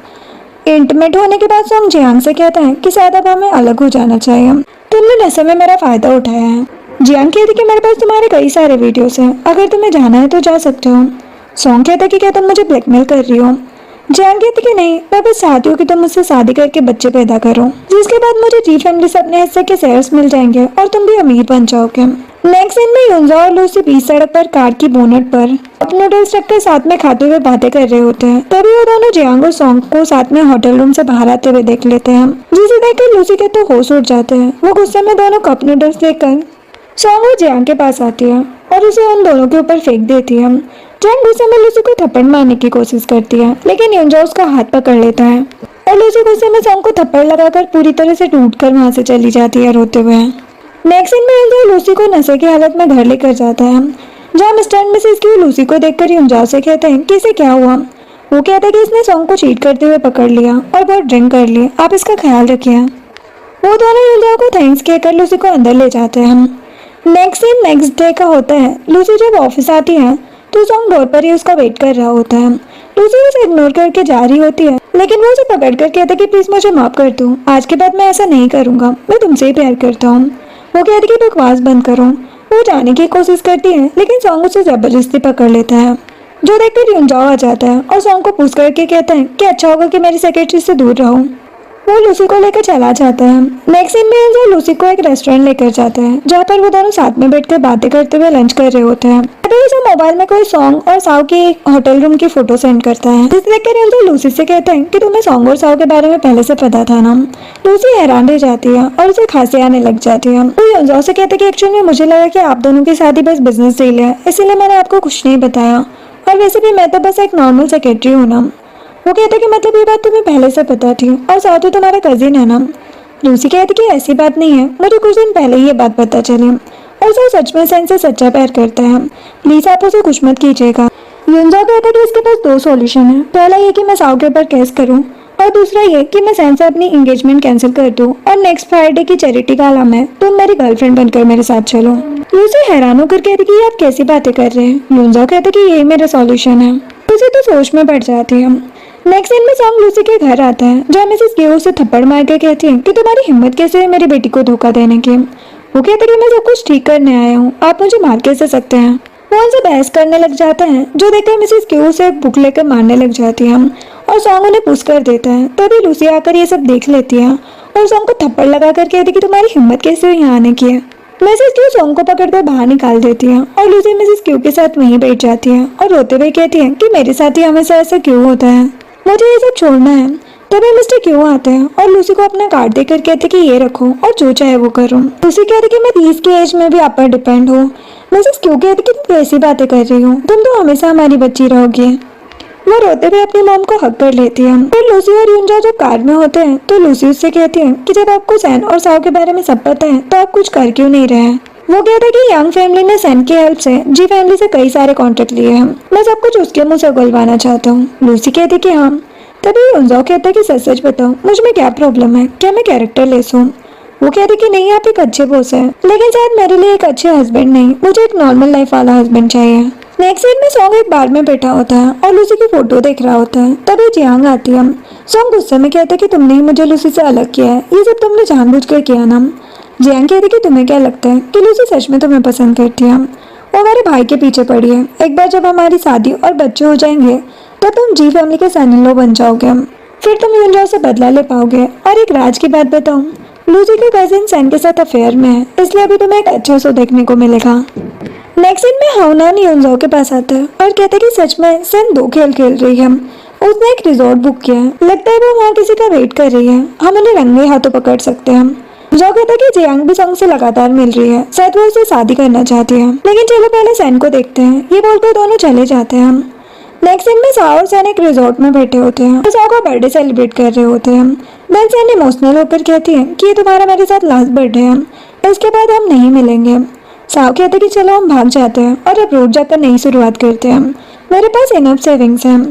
इंटीमेट होने के बाद सॉन्ग जियांग से कहता है कि शायद अब हमें अलग हो जाना चाहिए, तुमने नशे में मेरा फायदा उठाया है। जियांग कहती कि मेरे पास तुम्हारे कई सारे वीडियोस हैं, अगर तुम्हें जाना है तो जा सकते हो। सॉन्ग कहता कि क्या तुम मुझे ब्लैकमेल कर रही हो। जियांग कहती कि नहीं, मैं बस चाहती हूँ कि तुम मुझसे शादी करके बच्चे पैदा करो, जिसके बाद मुझे जी फैमिली से अपने हिस्से के शेयर्स मिल जाएंगे और तुम भी अमीर बन जाओगे। नेक्स्ट सीन में युनजा और लूसी बीच सड़क पर कार की बोनट पर अपने नूडल्स रखकर साथ में खाते हुए बातें कर रहे होते हैं। तभी वो दोनों जियांग और सॉन्ग को साथ में होटल रूम से बाहर आते हुए देख लेते हैं, जिसे देखकर लूसी के तो होश उड़ जाते हैं। वो गुस्से में दोनों कप नूडल्स लेकर सॉन्ग और जियांग के पास आती है और उसे उन दोनों के ऊपर फेंक देती है। जियांग गुस्से में लूसी को थप्पड़ मारने की कोशिश करती है, लेकिन युनजा उसका हाथ पकड़ लेता है और लूसी गुस्से में सॉन्ग को थप्पड़ लगाकर पूरी तरह से टूटकर वहां से चली जाती है रोते हुए। नेक्स्ट सीन में युनजा लूसी को नशे की हालत में घर लेकर जाता है, जहाँ मिस्टर मिसेस क्यू लूसी को देखकर युनजा से कहते हैं कि इसे क्या हुआ। वो कहते हैं कि इसने सॉन्ग को चीट करते हुए पकड़ लिया और बहुत ड्रिंक कर ली, आप इसका ख्याल रखिए। वो दोनों युनजा को थैंक्स कहकर लूसी को अंदर ले जाते हैं। नेक्स्ट सीन नेक्स्ट डे का होता है। लूसी जब ऑफिस आती है तो सॉन्ग डोर पर ही उसका वेट कर रहा होता है। लूसी उसे इग्नोर करके जा रही होती है, लेकिन वो उसे पकड़ कर कहता है कि प्लीज मुझे माफ कर दो, आज के बाद मैं ऐसा नहीं करूंगा, मैं तुमसे ही प्यार करता हूँ। वो कहती कि बकवास बंद करो। वो जाने की कोशिश करती है, लेकिन सॉन्ग उसे जबरदस्ती पकड़ लेता है, जो देखकर युनजाओ आ जाता है और सॉन्ग को पूछ करके कहता है कि अच्छा होगा कि मेरी सेक्रेटरी से दूर रहो। वो लूसी को लेकर चला जाता है। नेक्स्ट सीन में युनजाओ लूसी को एक रेस्टोरेंट लेकर जाता है, जहाँ पर वो दोनों साथ में बैठकर बातें करते हुए लंच कर रहे होते हैं। तभी उसे मोबाइल में कोई सॉन्ग और साव की होटल रूम की फोटो सेंड करता है, जिसे देखकर युनजाओ लूसी से कहता है कि तुम्हें सॉन्ग और साव के बारे में पहले से पता था ना। लूसी हैरान रह जाती है और उसे खांसी आने लग जाती है। वो युनजाओ से कहते कि एक्चुअली मुझे लगा कि आप दोनों की शादी बस बिजनेस डील है, इसीलिए मैंने आपको कुछ नहीं बताया, और वैसे भी मैं तो बस एक नॉर्मल सेक्रेटरी हूँ ना। वो कहते कि मतलब ये बात तुम्हें पहले से पता थी, और साथ ही तुम्हारा कजिन है ना। लूसी कहती कि ऐसी बात नहीं है, मुझे कुछ दिन पहले ही ये बात पता चली, और वो सच में सैन से सच्चा प्यार करता है, प्लीज आप उसे कुछ मत कीजिएगा। युनजाओ कहता कि इसके पास दो सॉल्यूशन है, पहला ये कि मैं साव के ऊपर केस करूं, और दूसरा ये कि मैं सैन से अपनी एंगेजमेंट कैंसिल कर दूं और नेक्स्ट फ्राइडे की चैरिटी का अलाम है, तुम मेरी गर्लफ्रेंड बनकर मेरे साथ चलो। लूसी हैरान होकर कहती कि आप कैसी बातें कर रहे हैं। युनजाओ कहता कि यही मेरा सॉल्यूशन है। लूसी तो सोच में पड़ जाती है। नेक्स्ट सीन में सॉन्ग लूसी के घर आता है, जहाँ मिसेस क्यू उसे थप्पड़ मार के कहती है कि तुम्हारी हिम्मत कैसे है मेरी बेटी को धोखा देने की। वो कहते कि मैं सब कुछ ठीक करने आया हूँ, आप मुझे मार कैसे सकते हैं। वो उनसे बहस करने लग जाता है, जो देखकर मिसेस क्यू उसे बुक लेकर मारने लग जाती है और सॉन्ग उन्हें पुश कर देता है। तभी लूसी आकर ये सब देख लेती है और सॉन्ग को थप्पड़ लगा कर कहती कि तुम्हारी हिम्मत कैसे हुई यहाँ आने की है। मिसेस क्यू सॉन्ग को पकड़कर बाहर निकाल देती है और लूसी मिसेस क्यू के साथ वहीं बैठ जाती है और रोते हुए कहती है कि मेरे साथ ही हमेशा ऐसा क्यों होता है, मुझे ये सब छोड़ना है। तभी मिस्टर क्यों आते हैं और लूसी को अपना कार्ड देकर कहते कि ये रखो और जो चाहे वो करो। लूसी कहती कि मैं 30 की एज में भी आप पर डिपेंड हूँ। मिसेस क्यों कहती कि तुम कैसी बातें कर रही हो, तुम तो हमेशा हमारी बच्ची रहोगी। वो रोते हुए अपनी मॉम को हक कर लेती है। फिर लूसी और युनजाओ जब कार में होते हैं तो लूसी उससे कहती है कि जब आपको सैन और साव के बारे में सब पता है तो आप कुछ कर क्यों नहीं रहे हैं। वो कहता है कि यंग फैमिली ने सैन की हेल्प से जी फैमिली से कई सारे कॉन्ट्रैक्ट लिए हैं, मैं सब कुछ उसके मुंह से उगलवाना चाहता हूँ। लूसी कहती कि हाँ। तभी युनजाओ कहता है कि सच सच बताओ मुझ में क्या प्रॉब्लम है, क्या मैं कैरेक्टर लेस हूँ। वो कहती कि नहीं, आप एक अच्छे बॉस हैं, लेकिन शायद मेरे लिए एक अच्छे हस्बैंड नहीं, मुझे एक नॉर्मल लाइफ वाला हस्बैंड चाहिए। नेक्स्ट सीन में सॉन्ग एक बार में बैठा होता है और लूसी की फोटो देख रहा होता है। तभी जियांग आती है। सॉन्ग गुस्से में कहता है कि तुमने ही मुझे लूसी से अलग किया है, ये सब तुमने जानबूझकर किया ना। जियांग कहती कि तुम्हें क्या लगता है कि लूसी सच में तुम्हें पसंद करती है, वो मेरे भाई के पीछे पड़ी है। एक बार जब हमारी शादी और बच्चे हो जाएंगे तो तुम जी फैमिली के सन इन लॉ बन जाओगे, फिर तुम युनजाओ से बदला ले पाओगे। और एक राज की बात बताऊं, लूसी का कजिन सैन के साथ अफेयर में है, इसलिए अभी तुम्हें एक अच्छा शो देखने को मिलेगा। नेक्स्ट सीन में हाउनान युनजाओ के पास आता है और कहता है कि सच में सैन 2 खेल खेल रही है, उसने एक रिजॉर्ट बुक किया है, लगता है वो वहाँ किसी का वेट कर रही है, हम उन्हें रंगे हाथों पकड़ सकते हैं। जो कहता है कि जियांग भी सॉन्ग से लगातार मिल रही है, शायद वो उससे शादी करना चाहती है, लेकिन चलो पहले सैन को देखते हैं। ये बोलकर दोनों चले जाते हैं। नेक्स्ट सीन में साव और सैन एक रिजॉर्ट में बैठे होते हैं, साव का बर्थडे सेलिब्रेट कर रहे होते हैं। देन सैन इमोशनल होकर कहती है कि ये तुम्हारा मेरे साथ लास्ट बर्थडे है, इसके बाद हम नहीं मिलेंगे। साव कहते कि चलो हम भाग जाते हैं और अब रोड जाकर नई शुरुआत करते हैं, मेरे पास इनफ सेविंग्स हैं।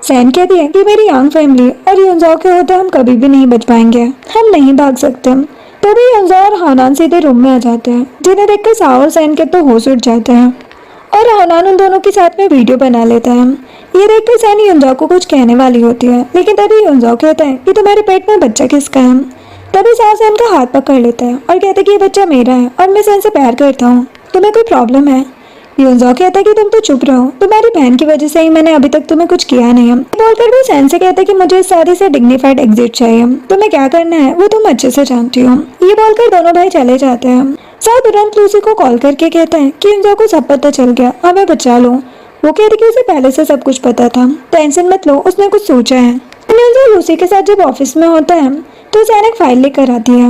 सैन कहती है कि मेरी यंग फैमिली और युनजाओ के होते हम कभी भी नहीं बच पाएंगे, हम नहीं भाग सकते। तभी युनजाओ और हानान सीधे रूम में आ जाते हैं, जिन्हें देखकर साव और सैन के तो होश उड़ जाते हैं और हानान उन दोनों के साथ में वीडियो बना लेता है। ये देखकर सैन युनजाओ को कुछ कहने वाली होती है, लेकिन तभी युनजाओ कहता है कि तुम्हारे पेट में बच्चा किसका है। तभी साओ सैन का हाथ पकड़ लेता है और कहता है कि ये बच्चा मेरा है और मैं सैन से प्यार करता हूँ, तुम्हें कोई प्रॉब्लम है। युनजाओ कहता है कि तुम तो चुप रहो, तुम्हारी बहन की वजह से ही मैंने अभी तक तुम्हें कुछ किया नहीं है। बोलकर वो सैन से कहता है कि मुझे इस शादी से डिग्निफाइड एग्जिट चाहिए, तुम्हें क्या करना है वो तुम अच्छे से जानती हो। ये बोलकर दोनों भाई चले जाते हैं। साओ तुरंत लूसी को कॉल करके कहता है कि युनजाओ को सब पता चल गया, हमें बचा लो। वो कहती कि उसे पहले से सब कुछ पता था, टेंशन मत लो, उसने कुछ सोचा है। युनजाओ लूसी के साथ जब ऑफिस में होता है तो सैन एक फाइल लेकर आती है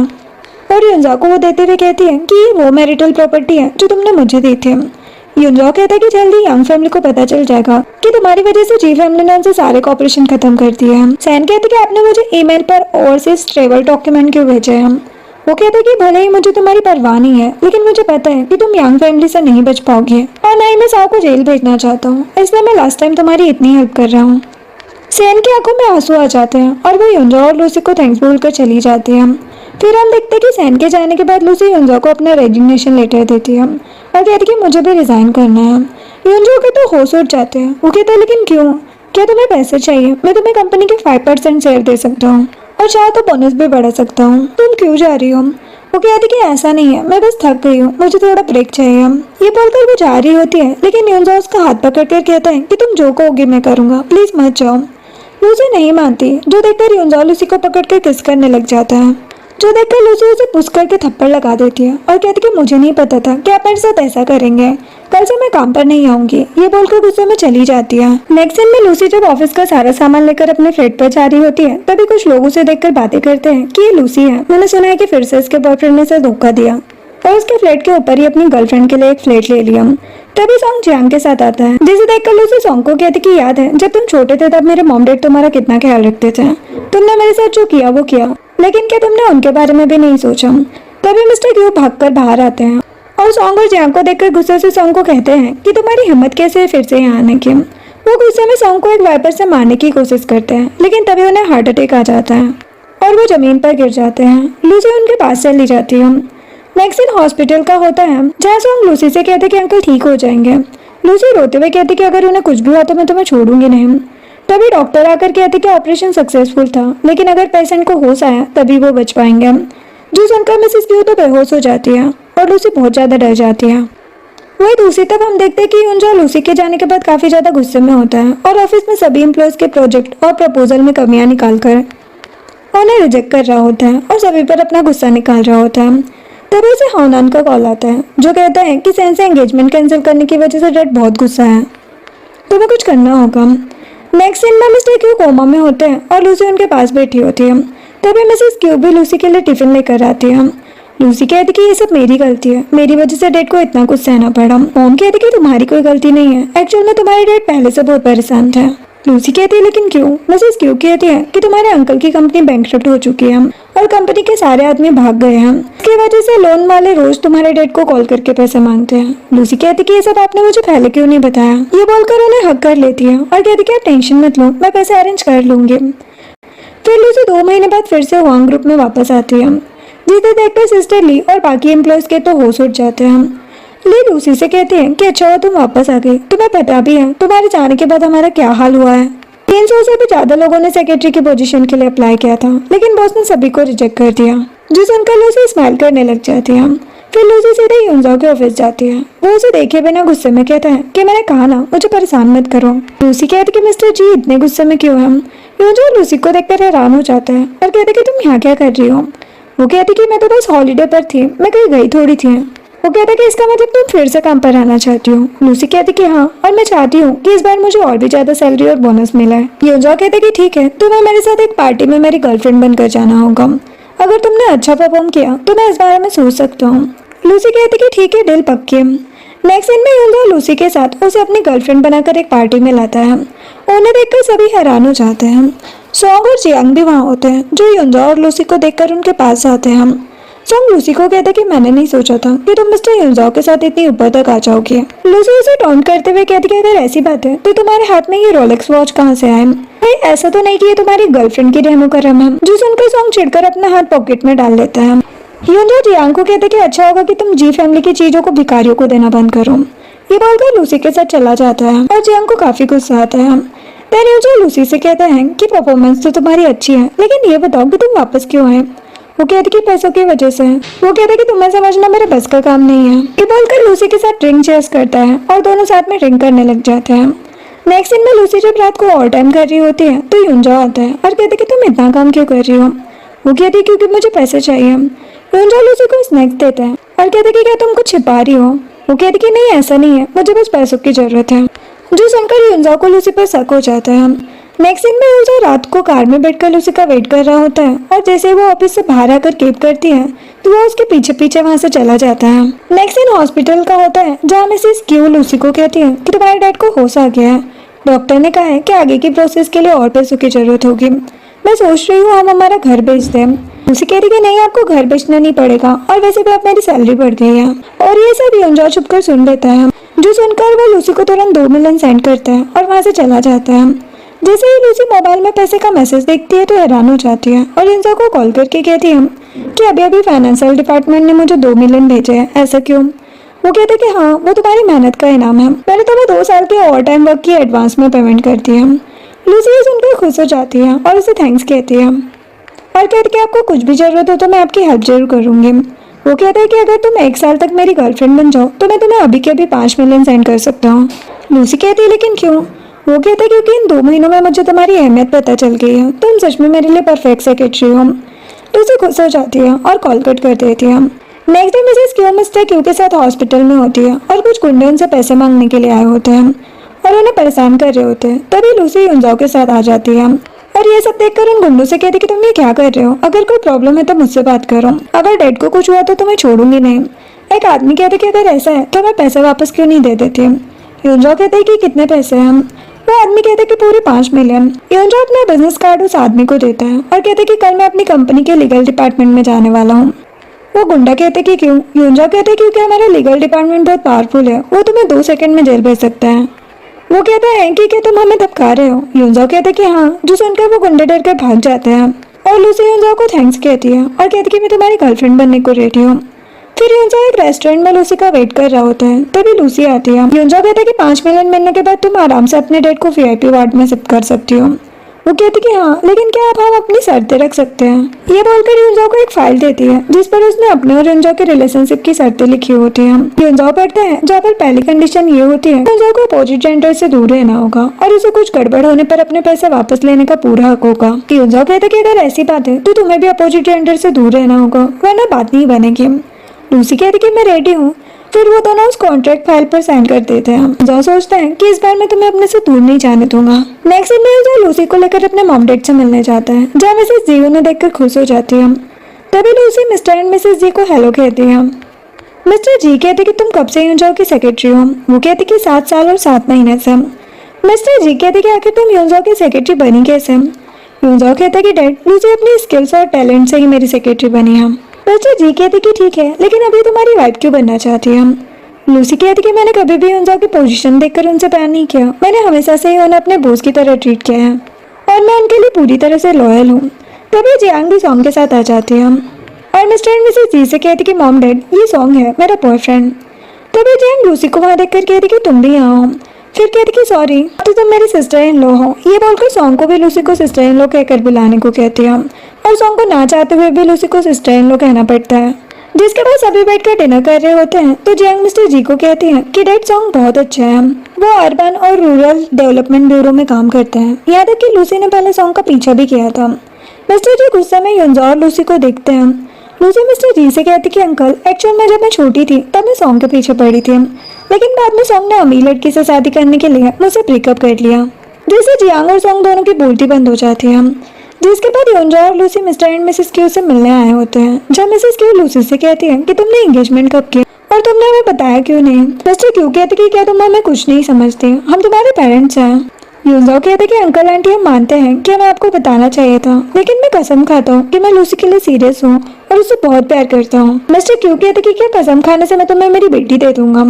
और युनजाओ को वो देते हुए कहती है कि ये वो मैरिटल प्रॉपर्टी है जो तुमने मुझे दी थी। युनजाओ कहता है कि जल्दी यंग फैमिली को पता चल जाएगा कि तुम्हारी वजह से जी फैमिली ने उनसे सारे कॉपरेशन खत्म कर दिए हैं। सैन कहते हैं कि आपने मुझे ईमेल पर ओवरसीज ट्रैवल डॉक्यूमेंट क्यों भेजे हैं। वो कहते हैं कि भले ही मुझे तुम्हारी परवाह नहीं है, लेकिन मुझे पता है कि तुम यंग फैमिली से नहीं बच पाओगे और ना ही मैं साओ को जेल भेजना चाहता हूँ, इसलिए मैं लास्ट टाइम तुम्हारी इतनी हेल्प कर रहा हूँ। सैन की आंखों में आंसू आ जाते हैं और वो युनजाओ और लूसी को थैंक्स बोलकर चली जाती है। फिर हम देखते हैं कि सैन के जाने के बाद लूसी युनजाओ को अपना रेजिग्नेशन लेटर देती है और कहती है कि मुझे भी रिजाइन करना है। युनजाओ के तो होश उड़ जाते हैं। वो कहते हैं लेकिन क्यों, क्या तुम्हें पैसे चाहिए? मैं तुम्हें कंपनी के 5% शेयर दे सकता हूँ और चाहे तो बोनस भी बढ़ा सकता हूँ, तुम क्यों जा रही हो? वो कहती कि ऐसा नहीं है, मैं बस थक गई हूँ, मुझे थोड़ा ब्रेक चाहिए। ये बोलकर वो जा रही होती है, लेकिन युनजाओ उसका हाथ पकड़कर कहता है कि तुम जो कहोगे मैं करूँगा, प्लीज मत जाओ। लूसी नहीं मानती, जो देखकर युनजाओ लूसी को पकड़कर किस करने लग जाता है, जो देखकर लूसी उसे पुश करके थप्पड़ लगा देती है और कहती कि मुझे नहीं पता था कि आप मेरे साथ ऐसा करेंगे, कल से मैं काम पर नहीं आऊंगी। ये बोलकर गुस्से में चली जाती है। नेक्स्ट दिन में लूसी जब ऑफिस का सारा सामान लेकर अपने फ्लैट पर जा रही होती है, तभी कुछ लोग उसे देखकर बातें करते हैं कि ये लूसी है, मैंने सुना है कि फिर से इसके बॉयफ्रेंड ने उसे धोखा दिया और उसके फ्लैट के ऊपर ही अपनी गर्लफ्रेंड के लिए एक फ्लैट ले लिया। तभी सॉन्ग जियांग के साथ आता है, जिसे देखकर लूसी सॉन्ग को कहती कि याद है जब तुम छोटे थे तब मेरे मॉम डैड तुम्हारा कितना ख्याल रखते थे, तुमने मेरे साथ जो किया वो किया, लेकिन क्या तुमने उनके बारे में भी नहीं सोचा। तभी मिस्टर क्यू भागकर बाहर आते हैं और सॉन्ग और जियांग को देखकर गुस्से से सॉन्ग को कहते हैं कि तुम्हारी हिम्मत कैसे है फिर से यहाँ आने की। वो गुस्से में सॉन्ग को एक वाइपर से मारने की कोशिश करते हैं, लेकिन तभी उन्हें हार्ट अटैक आ जाता है और वो जमीन पर गिर जाते हैं। लूसी उनके पास चली जाती है। नेक्स्ट दिन हॉस्पिटल का होता है, जहाँ सॉन्ग लूसी से कहते कि अंकल ठीक हो जाएंगे। लूसी रोते हुए कहती कि अगर उन्हें कुछ भी हुआ तो मैं तुम्हें छोड़ूंगी नहीं। तभी डॉक्टर आकर कहते कि ऑपरेशन सक्सेसफुल था, लेकिन अगर पेशेंट को होश आया तभी वो बच पाएंगे। जो सुनकर मिसेस क्यू तो बेहोश हो जाती है और लूसी बहुत ज्यादा डर जाती है। वही दूसरी तरफ हम देखते हैं कि युनजाओ लूसी के जाने के बाद काफी ज्यादा गुस्से में होता है और ऑफिस में सभी एम्प्लॉयज के प्रोजेक्ट और प्रपोजल में कमियां निकालकर उन्हें रिजेक्ट कर रहा होता है और सभी पर अपना गुस्सा निकाल रहा होता है। तभी उसे हानान का कॉल आता है, जो कहता है कि सैन से एंगेजमेंट कैंसिल करने की वजह से डैड बहुत गुस्सा है, तुम्हें कुछ करना होगा। नेक्स्ट सीन में मिस्टर क्यू कोमा में होते हैं और लूसी उनके पास बैठी होती है। तभी मिसेस क्यू भी लूसी के लिए टिफिन लेकर आती है। लूसी कहती कि ये सब मेरी गलती है, मेरी वजह से डैड को इतना कुछ सहना पड़ा। मॉम कहती कि तुम्हारी कोई गलती नहीं है, एक्चुअल में तुम्हारे डैड पहले से बहुत परेशान थे। लूसी कहती है लेकिन क्यों? मिसेस क्यू कहती है कि तुम्हारे अंकल की कंपनी बैंकरप्ट हो चुकी है और कंपनी के सारे आदमी भाग गए हैं, इसकी वजह से लोन वाले रोज तुम्हारे डैड को कॉल करके पैसे मांगते हैं। लूसी कहती कि ये सब आपने मुझे पहले क्यों नहीं बताया। ये बोलकर उन्हें हक कर लेती है और कहती कि आप टेंशन मत लो, मैं पैसे अरेंज कर लूंगी। फिर लूसी 2 महीने बाद फिर से वांग ग्रुप में वापस आती है, जिसे देखकर सिस्टर ली और बाकी एम्प्लॉयज के तो होश उठ जाते हैं। ली लूसी से कहते हैं कि अच्छा हो तुम वापस आ गई, तुम्हें पता भी है तुम्हारे जाने के बाद हमारा क्या हाल हुआ है। 300 से भी ज्यादा लोगों ने सेक्रेटरी की पोजीशन के लिए अप्लाई किया था, लेकिन बॉस ने सभी को रिजेक्ट कर दिया। जो सुनकर लूसी स्माइल करने लग जाती है। फिर लूसी सीधे युनजाओ के ऑफिस जाती है। वो उसे देखे बिना गुस्से में कहता है कि मैंने कहा ना मुझे परेशान मत करो। लूसी कहती कि मिस्टर जी इतने गुस्से में क्यों है। युनजाओ लूसी को देखकर हैरान हो जाता है और कहते कि तुम यहाँ क्या कर रही हो। वो कहती कि मैं तो बस हॉलीडे पर थी, मैं कहीं गई थोड़ी थी। वो कहता कि इसका मतलब तुम फिर से काम पर आना चाहती हो। लूसी कहती कि हाँ, और मैं चाहती हूँ कि इस बार मुझे और भी ज्यादा सैलरी और बोनस मिला है। युनजाओ कहते कि ठीक है, तुम्हें मेरे साथ एक पार्टी में मेरी गर्लफ्रेंड बनकर जाना होगा। अगर तुमने अच्छा परफॉर्म किया तो मैं इस बारे में सोच सकता हूँ। लूसी कहती कि ठीक है, डील पक्की। नेक्स्ट दिन में युनजाओ लूसी के साथ उसे अपनी गर्लफ्रेंड बनाकर एक पार्टी में लाता है। उन्हें देखकर सभी हैरान हो जाते हैं। सॉन्ग और जियांग भी वहाँ होते हैं, जो युनजाओ और लूसी को देखकर उनके पास आते हैं। सॉन्ग लूसी को कहता कि मैंने नहीं सोचा था कि तुम मिस्टर युनजाओ के साथ इतनी ऊपर तक आ जाओगी। लूसी उसे टॉन्ट करते हुए कहती कि अगर ऐसी बात है तो तुम्हारे हाथ में ये रोलेक्स वॉच कहाँ से आए? भाई ऐसा तो नहीं कि ये तुम्हारी गर्लफ्रेंड की रेमो करम है। जो सुनकर सॉन्ग चिढ़कर अपना हाथ पॉकेट में डाल लेता है। युनजाओ जियांग को कहता कि अच्छा होगा कि तुम जी फैमिली की चीजों को भिखारियों को देना बंद करो। ये बोलकर लूसी के साथ चला जाता है और जियांग को काफी गुस्सा आता है। फिर यूजो लूसी से कहता है कि परफॉर्मेंस तो तुम्हारी अच्छी है, लेकिन ये बताओ कि तुम वापस क्यों आए। वो कहती कि पैसों की वजह से। वो कहता कि तुम्हें समझना मेरे बस का काम नहीं है। ये बोलकर लूसी के साथ ड्रिंक चेयर्स करता है और दोनों साथ में ड्रिंक करने लग जाते हैं। नेक्स्ट सीन में लूसी जब रात को ओवर टाइम कर रही होती है तो यूंजो आता है और कहता कि तुम इतना काम क्यों कर रही हो। वो कहती क्योंकि मुझे पैसे चाहिए। यूंजो लूसी को स्नैक्स देता है और कहता कि क्या तुम कुछ छिपा रही हो। वो कहती कि नहीं ऐसा नहीं है, मुझे बस पैसों की जरूरत है। जो सुनकर यूंजो को लूसी पर शक हो जाता है। नेक्स्ट सीन में यूंजो रात को कार में बैठकर लूसी का वेट कर रहा होता है और जैसे वो ऑफिस से बाहर आकर केप करती है तो वो उसके पीछे पीछे वहाँ से चला जाता है। नेक्स्ट सीन हॉस्पिटल का होता है जहाँ मिसेस क्यू लूसी को कहती है कि तुम्हारे डैड को होश आ गया है। डॉक्टर ने कहा है कि आगे की प्रोसेस के लिए और पैसों की जरूरत होगी। मैं सोच रही हूँ हम हमारा घर बेच दें। लूसी कहती कि नहीं, आपको घर बेचना नहीं पड़ेगा और वैसे भी अब मेरी सैलरी बढ़ गई है। और ये सब यूंजो छुपकर सुन लेता है। जो सुनकर वो लूसी को तुरंत 2 मिलियन सेंड करता है और वहाँ से चला जाता है। जैसे ही लूसी मोबाइल में पैसे का मैसेज देखती है तो हैरान हो जाती है और यूंजो को कॉल करके कहती है कि अभी अभी फाइनेंशियल डिपार्टमेंट ने मुझे 2 मिलियन भेजे हैं, ऐसा क्यों। वो कहते कि हाँ, वो तुम्हारी मेहनत का इनाम है। मैंने तुम्हें 2 साल के ओवर टाइम वर्क की एडवांस में पेमेंट कर दी है। लूसी ये सुनकर खुश हो जाती है और उसे थैंक्स कहती है और कहती कि आपको कुछ भी जरूरत हो तो मैं आपकी हेल्प जरूर करूंगी। वो कहता है कि अगर तुम 1 साल तक मेरी गर्लफ्रेंड बन जाओ तो मैं तुम्हें अभी के अभी 5 मिलियन सेंड कर सकता हूँ। लूसी कहती है लेकिन क्यों। वो कहता है क्योंकि इन 2 महीनों में मुझे तुम्हारी अहमियत पता चल गई है। तुम सच में मेरे लिए परफेक्ट सेक्रेटरी हो। लूसी खुश हो जाती है और कॉल कट कर देती है। Next day Mrs Q mister Q के साथ हॉस्पिटल में होती है और कुछ गुंडे उनसे पैसे मांगने के लिए आए होते हैं और उन्हें परेशान कर रहे होते हैं। तभी लूसी यूंजो के साथ आ जाती है और ये सब देखकर उन गुंडों से कहती कि तुम ये क्या कर रहे हो। अगर कोई प्रॉब्लम है तो मुझसे बात करो, अगर डैड को कुछ हुआ तो तुम्हें छोड़ूंगी नहीं। एक आदमी कहते कि अगर ऐसा है तो मैं पैसे वापस क्यों नहीं दे देती। यूंजो कहते कि कितने पैसे हैं। वो आदमी कहते कि पूरे 5 मिलियन। यूंजो अपना बिजनेस कार्ड उस आदमी को देता है और कहते कि कल मैं अपनी कंपनी के लीगल डिपार्टमेंट में जाने वाला हूँ। वो गुंडा कहते कि क्यों। यूंजो कहते क्योंकि हमारा लीगल डिपार्टमेंट बहुत पावरफुल है, वो तुम्हें 2 सेकंड में जेल भेज सकता है। वो कहता है कि क्या तुम हमें धमका रहे हो। यूंजो कहते कि हाँ। जो सुनकर वो गुंडे डर कर भाग जाते हैं और लूसी यूंजो को थैंक्स कहती है और कहती कि मैं तुम्हारी गर्लफ्रेंड बनने को रेडी हूँ। फिर यूंजो एक रेस्टोरेंट में लूसी का वेट कर रहा होता है, तभी लूसी आती है। यूंजो कहता है कि 5 मिलियन मिलने के बाद तुम आराम से अपने डेट को VIP वार्ड में शिफ्ट कर सकती हो। वो कहती कि हाँ, लेकिन क्या आप हम अपनी शर्तें रख सकते हैं। ये बोलकर यूंजो को एक फाइल देती है जिस पर उसने अपने और यूंजो के रिलेशनशिप की शर्तें लिखी होती हैं। यूंजो पढ़ते हैं जहाँ पर पहली कंडीशन ये होती है यूंजो को अपोजिट जेंडर से दूर रहना होगा और उसे कुछ गड़बड़ होने पर अपने पैसे वापस लेने का पूरा हक होगा। यूंजो कहते कि अगर ऐसी बात है तो तुम्हें भी अपोजिट जेंडर से दूर रहना होगा, वरना बात नहीं बनेगी। लूसी कहती कि मैं रेडी हूँ। फिर वो दोनों उस कॉन्ट्रैक्ट फाइल पर साइन कर देते हैं। जो सोचता है कि इस बार मैं तुम्हें अपने से दूर नहीं जाने दूंगा। नेक्स्ट दिन में जो लूसी को लेकर अपने मॉम डैड से मिलने जाता है, जहाँ मिसेस जी उन्हें देखकर खुश हो जाती है। तभी लूसी मिस्टर एंड मिसेस जी को हेलो कहती है। मिस्टर जी कहते कि तुम कब से यूंजो की सेक्रेटरी हो। वो कहती कि 7 साल और 7 महीने से। मिस्टर जी कहते कि आखिर तुम यूंजो की सेक्रेटरी बनी कैसे। यूंजो कहते कि डैड, लूसी अपनी स्किल्स और टैलेंट से ही मेरी सेक्रेटरी बनी है। मिस्टर जी कहते कि ठीक है, लेकिन अभी तुम्हारी वाइफ क्यों बनना चाहती है। लूसी कहती कि मैंने कभी भी यूंजो की पोजीशन देखकर उनसे प्यार नहीं किया। मैंने हमेशा से ही उन्हें अपने बॉस की तरह ट्रीट किया है और मैं उनके लिए पूरी तरह से लॉयल हूँ। तभी जियांग भी सॉन्ग के साथ आ जाती है और मिस्टर एंड मिसेस जी से कहती कि मॉम डैड, ये सॉन्ग है मेरा बॉयफ्रेंड। तभी जियांग लूसी को वहाँ देखकर कहती कि तुम भी यहाँ हो। फिर कहती कि सॉरी, तो तुम मेरी सिस्टर इन लॉ हो। ये बोलकर सॉन्ग को भी लूसी को सिस्टर इन लॉ कहकर बुलाने को कहती है और सॉन्ग को ना चाहते हुए भी लूसी को सिस्टर इन लॉ कहना पड़ता है। जिसके बाद सभी बैठकर डिनर कर रहे होते हैं तो जियांग मिस्टर जी को कहती है कि डैड सॉन्ग बहुत अच्छा है। वो अर्बन और रूरल डेवलपमेंट ब्यूरो में काम करते हैं। यहाँ तक कि लूसी ने पहले सॉन्ग का पीछा भी किया था। मिस्टर जी गुस्से में यूंजो और लूसी को देखते हैं। लूसी मिस्टर जी से कहती कि अंकल, एक्चुअल में जब मैं छोटी थी तब मैं सॉन्ग के पीछे पड़ी थी, लेकिन बाद में सॉन्ग ने अमीर लड़की से शादी करने के लिए मुझसे ब्रेकअप कर लिया, जिससे जियांग और सॉन्ग दोनों की बोलती बंद हो जाती है। जिसके बाद यूंजो और Lucy mister and Mrs Q से मिलने आए होते हैं, जहाँ मिसेस क्यू लूसी से कहती है कि तुमने एंगेजमेंट कब किया और तुमने हमें बताया क्यों नहीं। मिस्टर क्यू कहते कि क्या तुम हमें कुछ नहीं समझते, हम तुम्हारे पेरेंट्स हैं। यूंजो कहते कि अंकल आंटी हम मानते हैं कि हमें आपको बताना चाहिए था, लेकिन मैं कसम खाता हूँ कि मैं लूसी के लिए सीरियस हूँ और उससे बहुत प्यार करता हूँ। मिस्टर क्यू कहते कि क्या कसम खाने से मैं तुम्हें मेरी बेटी दे दूंगा।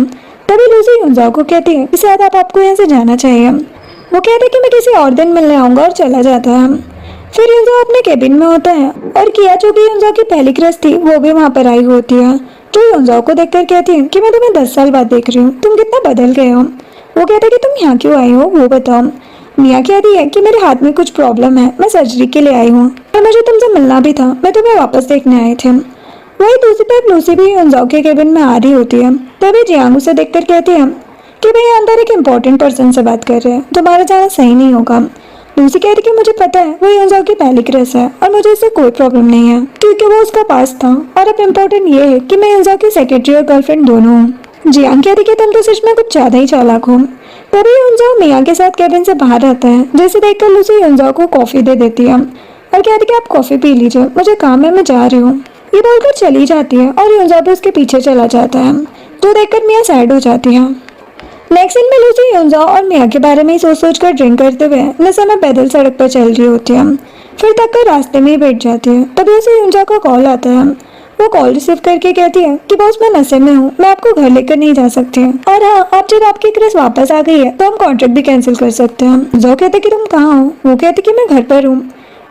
तभी लूसी यूंजो को कहती है कि शायद आपको यहाँ से जाना चाहिए। वो कहते कि मैं किसी और दिन मिलने आऊंगा और चला जाता है। फिर यूंजो अपने केबिन में होता है और किया जो कि यूंजो की पहली क्रश थी वो भी वहाँ पर आई होती है, तो युनजाओ को देखकर कहती है कि मैं तुम्हें 10 साल बाद देख रही हूँ, तुम कितना बदल गए हो। वो कहता है कि तुम यहाँ क्यों आई हो वो बताओ। मिया कहती है कि मेरे हाथ में कुछ प्रॉब्लम है, मैं सर्जरी के लिए आई हूँ और मुझे तुमसे मिलना भी था, मैं तुम्हें वापस देखने आए थे। वही दूसरी तरफ लूसी भी युनजाओ के केबिन में आ रही होती है। तभी जियांग उसे देखकर कहती है कि भैया अंदर एक इम्पोर्टेंट पर्सन से बात कर रहे हैं, तुम्हारा जाना सही नहीं होगा। लूसी कहती कि मुझे पता है वो युनजाओ की पहली क्रश है और मुझे इससे कोई प्रॉब्लम नहीं है क्योंकि वो उसका पास था, और अब इम्पोर्टेंट ये है कि मैं युनजाओ की सेक्रेटरी और गर्लफ्रेंड दोनों हूँ। जियांग कहती कि तुम तो सच में कुछ ज्यादा ही चालाक हो। तभी युनजाओ मिया के साथ केबिन से बाहर आता है, जिसे देखकर लूसी युनजाओ को कॉफी दे देती है और कहती कि आप कॉफी पी लीजिए, मुझे काम है, मैं जा रही हूँ। ये बोलकर चली जाती है और युनजाओ भी उसके पीछे चला जाता है, जो देखकर मिया सैड हो जाती है। नेक्स्ट सीन में लूसी युनजाओ और मिया के बारे में ही सोच कर ड्रिंक करते हुए नशे में पैदल सड़क पर चल रही होती है। फिर तक कर रास्ते में ही बैठ जाती है। तभी उसे युनजाओ का कॉल आता है। वो कॉल रिसीव करके कहती है कि बॉस मैं नशे में हूँ, मैं आपको घर लेकर नहीं जा सकती, और हाँ अब जब आपकी क्रश वापस आ गई है तो हम कॉन्ट्रैक्ट भी कैंसिल कर सकते हैं। युनजाओ कहते कि तुम कहाँ हो। वो कहते कि मैं घर पर हूँ।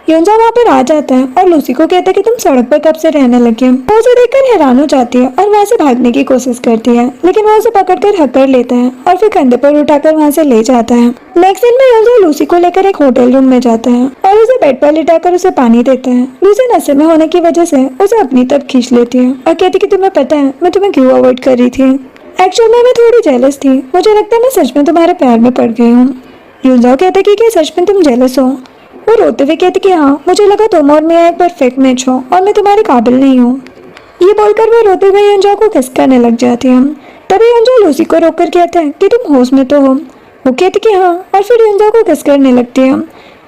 युनजाओ वहाँ पर आ जाता है और लूसी को कहता है कि तुम सड़क पर कब से रहने लगे। वो उसे देखकर हैरान हो जाती है और वहाँ से भागने की कोशिश करती है, लेकिन वो उसे पकड़कर हक्कर लेता है और फिर कंधे पर उठाकर वहाँ से ले जाता है। नेक्स्ट दिन में युनजाओ लूसी को लेकर एक होटल रूम में जाता है और उसे बेड पर लिटाकर उसे पानी देता है। लूसी नशे में होने की वजह से उसे अपनी तरफ खींच लेती है और कहती कि तुम्हें पता है मैं तुम्हें क्यों अवॉइड कर रही थी। एक्चुअल में मैं थोड़ी जेलस थी, मुझे लगता है मैं सच में तुम्हारे प्यार में पड़ गई हूँ। युनजाओ कहता है कि क्या सच में तुम जेलस हो। वो रोते हुए कहती कि हाँ मुझे लगा तुम और मैं एक परफेक्ट मैच हो और मैं तुम्हारे काबिल नहीं हूँ। ये बोलकर वो रोते हुए युनजाओ को किस करने लग जाती है। तभी युनजाओ लूसी को रोककर कहता है कि तुम होश में तो हो। वो कहती कि हाँ और फिर युनजाओ को किस करने लगती है।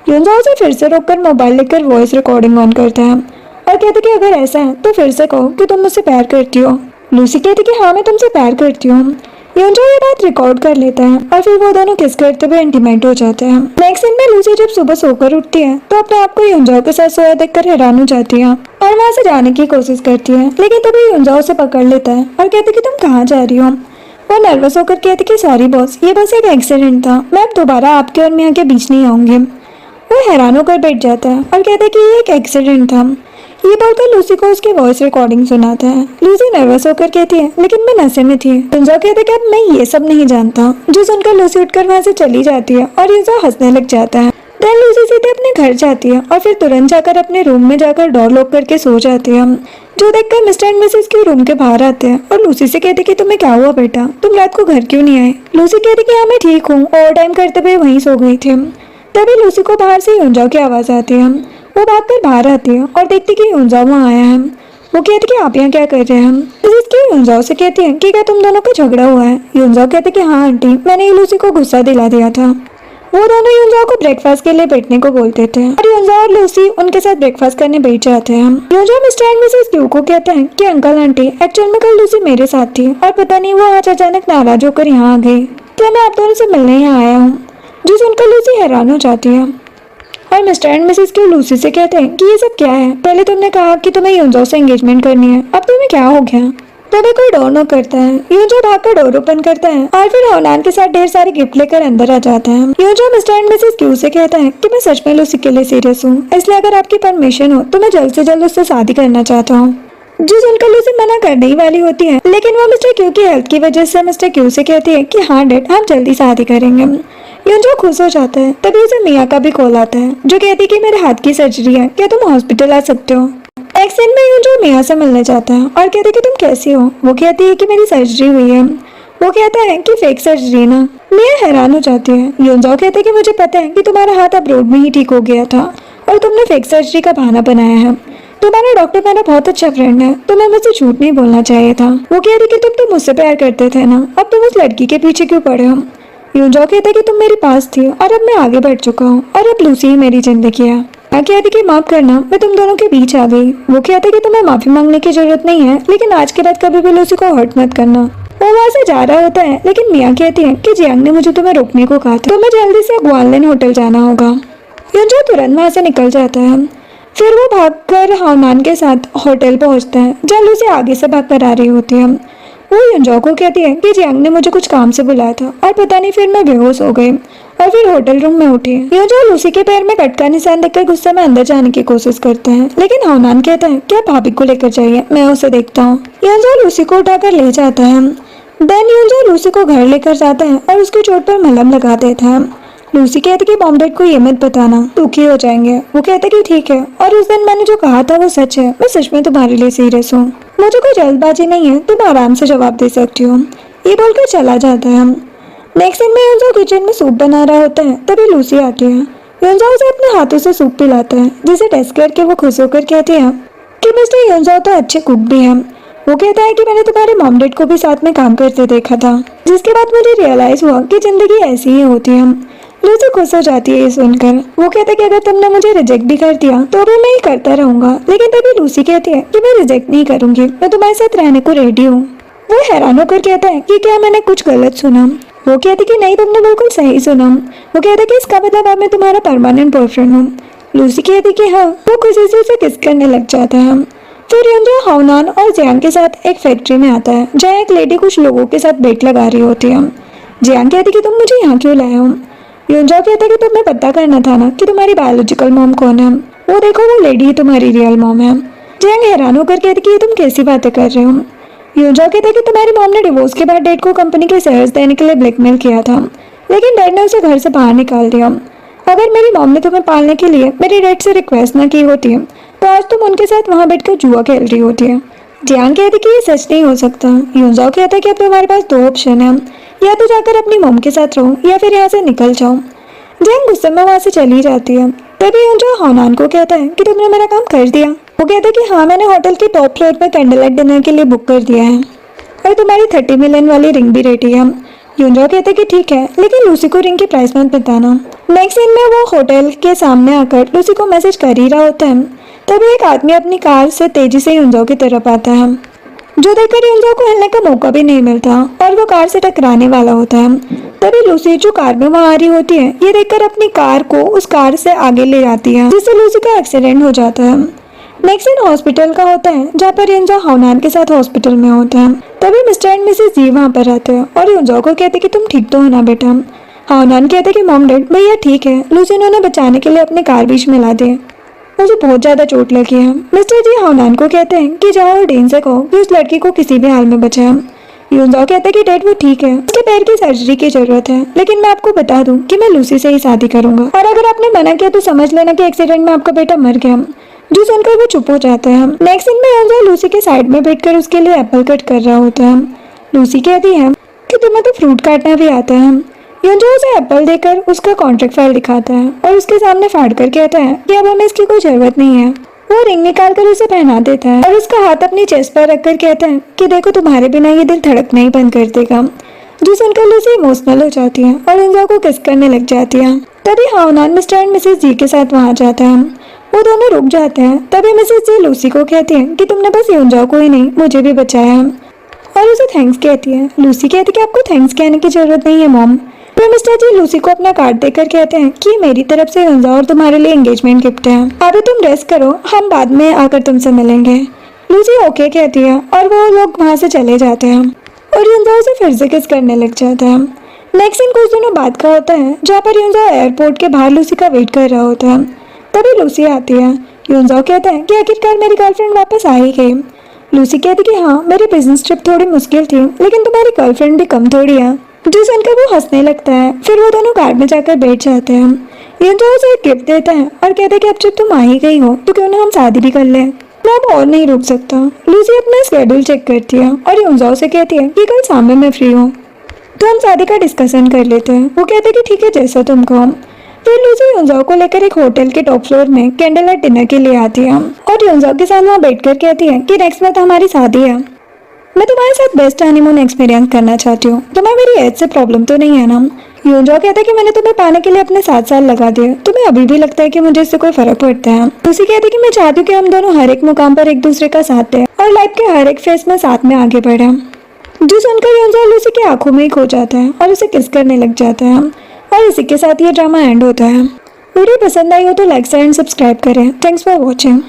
युनजाओ उसे फिर से रोककर मोबाइल लेकर वॉइस रिकॉर्डिंग ऑन करता है और कहते कि अगर ऐसा है तो फिर से कहो कि तुम मुझसे प्यार करती हो। लूसी कहती कि हाँ मैं तुमसे प्यार करती हूँ। युनजाओ ये बात रिकॉर्ड कर लेता है और फिर वो दोनों किस करते हुए इंटीमेट हो जाते हैं। नेक्स्ट सीन में लूसी जब सुबह सोकर उठती है तो अपने आप को युनजाओ के साथ सोया देखकर हैरान हो जाती है और वहाँ से जाने की कोशिश करती है, लेकिन तभी युनजाओ उसे पकड़ लेता है और कहती कि तुम कहाँ जा रही हो। वो नर्वस होकर कहती कि सॉरी बॉस, ये बस एक एक्सीडेंट था, मैं अब दोबारा आपके और मियाँ के बीच नहीं आऊंगी। वो हैरान होकर बैठ जाता है और कहता है कि ये एक एक्सीडेंट था। ये बोलकर लूसी को उसकी वॉइस रिकॉर्डिंग सुनाता है। लूसी नर्वस होकर कहती है लेकिन मैं नशे में थी। युनजाओ कहता है कि अब मैं ये सब नहीं जानता, जो सुनकर लूसी उठकर वहाँ से चली जाती है और युनजाओ हंसने लग जाता है। देन लूसी सीधे अपने घर जाती है और फिर तुरंत जाकर अपने रूम में जाकर डोर लॉक करके सो जाती है, जो देखकर मिस्टर एंड मिसेस के रूम के बाहर आते हैं और लूसी से कहते कि तुम्हें क्या हुआ बेटा, तुम रात को घर क्यों नहीं आए। लूसी कहती कि हाँ मैं ठीक हूँ, ओवर टाइम करते हुए वहीं सो गई थी। तभी लूसी को बाहर से युनजाओ की आवाज आती है। वो भागकर बाहर आती है और देखती कि युनजाओ वहाँ आया है। वो कहती कि आप यहाँ क्या कर रहे हैं। इसकी युनजाओ से कहती है कि क्या तुम दोनों का झगड़ा हुआ है। युनजाओ कहते कि हाँ आंटी, मैंने लूसी को गुस्सा दिला दिया था। वो दोनों युनजाओ को ब्रेकफास्ट के लिए बैठने को बोलते थे और युनजाओ और लूसी उनके साथ ब्रेकफास्ट करने बैठ जाते हैं। युनजाओ मिस्टर एंड मिसेस क्यू को कहता है कि अंकल आंटी एक्चुअल में कल लूसी मेरे साथ थी और पता नहीं वो आज अचानक नाराज होकर यहाँ आ गई, तो मैं आप दोनों से मिलने यहाँ आया हूँ। जो सुनकर लूसी हैरान हो जाती है और mister and Mrs Q Lucy से कहते हैं कि ये सब क्या है, पहले तुमने कहा कि तुम्हें युनजाओ से एंगेजमेंट करनी है, अब तुम्हें क्या हो गया। तभी कोई डोर नॉक करता है। युनजाओ भागकर डोर ओपन करता है और फिर होनान के साथ ढेर सारे गिफ्ट लेकर अंदर आ जाता है। युनजाओ मिस्टर एंड मिसेस क्यू से कहता है कि मैं सच में लूसी के लिए सीरियस हूँ, इसलिए अगर आपकी परमिशन हो तो मैं जल्द से जल्द उससे शादी करना चाहता हूँ। जो सुनकर लूसी मना करने ही वाली होती है, लेकिन वो मिस्टर क्यू की हेल्थ की वजह से मिस्टर क्यू से कहती है कि हाँ डैड हम जल्दी शादी करेंगे। युनजाओ खुश हो जाता है। तभी उसे मिया का भी कॉल आता है, जो कहती है कि मेरे हाथ की सर्जरी है, क्या तुम हॉस्पिटल आ सकते हो। एक सीन में युनजाओ मिया से मिलने जाता है और कहती है कि तुम कैसी हो। वो कहती है कि मेरी सर्जरी हुई है। वो कहता है कि फेक सर्जरी ना। मिया हैरान हो जाती है। युनजाओ कहते है कि मुझे पता है कि तुम्हारा हाथ अब्रोड में ही ठीक हो गया था और तुमने फेक सर्जरी का बहाना बनाया है। तुम्हारा डॉक्टर मेरा बहुत अच्छा फ्रेंड है, तुम्हें मुझसे झूठ नहीं बोलना चाहिए था। वो कहती कि तुम तो मुझसे प्यार करते थे ना, अब तुम उस लड़की के पीछे क्यों पड़े हो। युनजाओ कहता है कि तुम मेरे पास थी और अब मैं आगे बढ़ चुका हूँ और अब लूसी ही मेरी जिंदगी है। मैं कहती कि माफ करना, मैं तुम दोनों के बीच आ गई। वो कहता कि तुम्हें माफी मांगने की जरूरत नहीं है, लेकिन आज के बाद कभी भी लूसी को हर्ट मत करना। वो वहाँ से जा रहा होता है, लेकिन मिया कहती है कि जियांग ने मुझे तुम्हें रोकने को कहा था, तुम्हें जल्दी से ग्वानलिन होटल जाना होगा। युनजाओ तुरंत वहाँ से निकल जाता है। फिर वो भागकर हाउनान के साथ होटल पहुँचता है, जहाँ लूसी आगे से भागकर आ रही होती है। वो युनजाओ को कहती है कि जियांग ने मुझे कुछ काम से बुलाया था और पता नहीं फिर मैं बेहोश हो गई और फिर होटल रूम में उठी। युनजाओ लूसी के पैर में कट का निशान देखकर गुस्से में अंदर जाने की कोशिश करता है, लेकिन हाउनान कहता है कि आप भाभी को लेकर जाइए, मैं उसे देखता हूँ। युनजाओ लूसी को उठाकर ले जाता है। देन युनजाओ लूसी को घर लेकर जाता है और उसकी चोट पर मलहम लगा देता है। लूसी कहती कि मॉम डैड को ये मत बताना, दुखी हो जाएंगे। वो कहते कि ठीक है, और उस दिन मैंने जो कहा था वो सच है, मैं सच में तुम्हारे लिए सीरियस हूँ, मुझे कोई जल्दबाजी नहीं है, तुम आराम से जवाब दे सकती हो। ये बोलकर चला जाता है। नेक्स्ट दिन में युनजाओ किचन में सूप बना रहा होता है, तभी लूसी आती है। युनजाओ उसे अपने हाथों से सूप पिलाता है, जिसे टेस्ट करके वो खुश होकर कहती है कि मिस्टर युनजाओ तो अच्छे कुक भी हैं। वो कहता है कि मैंने तुम्हारे मॉम डैड को भी साथ में काम करते देखा था, जिसके बाद मुझे रियलाइज हुआ कि जिंदगी ऐसी ही होती है। लूसी खुश हो जाती है ये सुनकर। वो कहता है कि अगर तुमने मुझे रिजेक्ट भी कर दिया तो भी मैं ही करता रहूंगा, लेकिन तभी लूसी कहती है कि मैं रिजेक्ट नहीं करूंगी, मैं तुम्हारे साथ रहने को रेडी हूँ। वो हैरान होकर कहता है कि क्या मैंने कुछ गलत सुना। वो कहती कि नहीं, तुमने बिल्कुल सही सुना। वो कहता है कि इसका मतलब अब मैं तुम्हारा परमानेंट बॉयफ्रेंड हूँ। लूसी कहती कि हाँ। वो खुशी से उसे किस करने लग जाता है। फिर युनजाओ हाओनान और जियांग के साथ एक फैक्ट्री में आता है, जहाँ एक लेडी कुछ लोगों के साथ बेट लगा रही होती है। जियांग कहती कि तुम मुझे यहाँ क्यों लाए हो। युनजाओ कहता है कि तुम्हें पता करना था ना कि तुम्हारी बायोलॉजिकल मॉम कौन है। वो देखो, वो लेडी ही तुम्हारी रियल मॉम है। जियांग हैरान होकर कहती कि ये तुम कैसी बातें कर रहे हो। युनजाओ कहता है कि तुम्हारी मॉम ने डिवोर्स के बाद डैड को कंपनी के शेयर्स देने के लिए ब्लैकमेल किया था, लेकिन डैड ने उसे घर से बाहर निकाल दिया। अगर मेरी मॉम ने तुम्हें पालने के लिए मेरे डैड से रिक्वेस्ट न की होती तो आज तुम उनके साथ वहाँ बैठकर जुआ खेल रही होती है। जियांग कहती कि ये सच नहीं हो सकता। युनजाओ कहता है कि अब तुम्हारे पास दो ऑप्शन है, या तो जाकर अपनी मॉम के साथ रहो या फिर यहाँ से निकल जाओ। जियांग गुस्से में वहाँ से चली जाती है। तभी युनजाओ हाओनान को कहता है कि तुमने मेरा काम कर दिया। वो कहता है कि हाँ, मैंने होटल के टॉप फ्लोर पर कैंडल लाइट डिनर के लिए बुक कर दिया है और तुम्हारी 30 मिलियन वाली रिंग भी रेडी है। युनजाओ कहते कि ठीक है, लेकिन लूसी को रिंग की प्राइस मत बताना। नेक्स्ट सीन में वो होटल के सामने आकर लूसी को मैसेज कर ही रहा होता है। तभी एक आदमी अपनी कार से तेजी से युनजाओ की तरफ आता है, जो देखकर युनजाओ को हिलने का मौका भी नहीं मिलता और वो कार से टकराने वाला होता है। तभी लूसी, जो कार में वहाँ आ रही होती है, ये देखकर अपनी कार को उस कार से आगे ले जाती है, जिससे लूसी का एक्सीडेंट हो जाता है। नेक्स्ट सीन हॉस्पिटल का होता है, जहाँ पर युनजाओ हाओनान के साथ हॉस्पिटल में होता है। तभी मिस्टर एंड मिसेस जी वहाँ पर आते हैं और युनजाओ को कहते कि तुम ठीक तो हो ना बेटा। हाओनान कहते कि मॉम डैड, भैया ठीक है, लूसी ने उन्हें बचाने के लिए अपनी कार बीच में ला दी, मुझे बहुत ज्यादा चोट लगी है। मिस्टर जी हाओनान को कहते हैं कि जाओ और डीन से कहो कि उस लड़की को किसी भी हाल में बचाए। युनजाओ कहते हैं कि डैड वो ठीक है, उसके पैर की सर्जरी की जरूरत है, लेकिन मैं आपको बता दूं कि मैं लूसी से ही शादी करूंगा, और अगर आपने मना किया तो समझ लेना कि एक्सीडेंट में आपका बेटा मर गया। जो सुनकर वो चुप हो जाता है। नेक्स्ट सीन में युनजाओ लूसी के साइड में बैठकर उसके लिए एप्पल कट कर रहा होता है। लूसी कहती है कि तुम्हें तो फ्रूट काटना भी आता है। युनजाओ उसे एप्पल देकर उसका कॉन्ट्रैक्ट फाइल दिखाता है और उसके सामने फाड़ कर कहता है कि अब हमें इसकी कोई जरूरत नहीं है। वो रिंग निकाल कर उसे पहना देता है और उसका हाथ अपनी चेस्ट पर रखकर कहता है कि देखो, तुम्हारे बिना ये दिल धड़कना ही बंद कर देगा। जो सुनकर लूसी इमोशनल हो जाती है और युनजाओ को किस करने लग जाती है। तभी हाओनान मिस्टर एंड मिसेस जी के साथ वहाँ जाता है। वो दोनों रुक जाते हैं। तभी मिसेस जी लूसी को कहती है कि तुमने बस युनजाओ को ही नहीं, मुझे भी बचाया है, और उसे थैंक्स कहती है। लूसी कहती है कि आपको थैंक्स कहने की जरूरत नहीं है मॉम। फिर मिस्टर जी लूसी को अपना कार्ड देकर कहते हैं कि मेरी तरफ से युनजाओ और तुम्हारे लिए एंगेजमेंट गिफ्ट है, अभी तुम रेस्ट करो, हम बाद में आकर तुमसे मिलेंगे। लूसी ओके कहती है और वो लोग वहाँ से चले जाते हैं और युनजाओ से फिर से किस करने लग जाता है। नेक्स्ट दिन कुछ दिनों बाद का होता है, जहाँ पर युनजाओ एयरपोर्ट के बाहर लूसी का वेट कर रहा होता है। तभी लूसी आती है। युनजाओ कहता है कि आखिरकार मेरी गर्लफ्रेंड वापस आ ही गई। लूसी कहती कि हाँ, मेरी बिजनेस ट्रिप थोड़ी मुश्किल थी, लेकिन तुम्हारी गर्लफ्रेंड भी कम थोड़ी है। जो सुनकर वो हंसने लगता है। फिर वो दोनों कार में जाकर बैठ जाते हैं। युनजाओ उसे एक गिफ्ट देता है और कहता है कि अब जब तुम आ ही गई हो तो क्यों ना हम शादी भी कर लें, मैं अब और नहीं रुक सकता। लूसी अपना स्केड्यूल चेक करती है और युनजाओ से कहती है कि कल शाम में मैं फ्री हूँ, तो हम शादी का डिस्कशन कर लेते हैं। वो कहते हैं कि ठीक है, जैसा तुम कहो। फिर लूसी युनजाओ को लेकर एक होटल के टॉप फ्लोर में कैंडल लाइट डिनर के लिए आती है और युनजाओ के साथ वहाँ बैठकर कहती है कि नेक्स्ट मंथ हमारी शादी है, मैं तुम्हारे साथ बेस्ट हनीमून एक्सपीरियंस करना चाहती हूँ, तुम्हें मेरी एज से प्रॉब्लम तो नहीं है ना। युनजाओ कहता है कि मैंने तुम्हें पाने के लिए अपने 7 साल लगा दिए, तुम्हें अभी भी लगता है कि मुझे इससे कोई फर्क पड़ता है। लूसी कहती है कि मैं चाहती हूँ कि हम दोनों हर एक मुकाम पर एक दूसरे का साथ दें और लाइफ के हर एक फेज में साथ में आगे बढ़े। जो सुनकर युनजाओ लूसी की आंखों में ही खो जाता है और उसे किस करने लग जाता है। और इसी के साथ ये ड्रामा एंड होता है। वीडियो पसंद आई हो तो लाइक शेयर एंड सब्सक्राइब करें। Thanks for watching.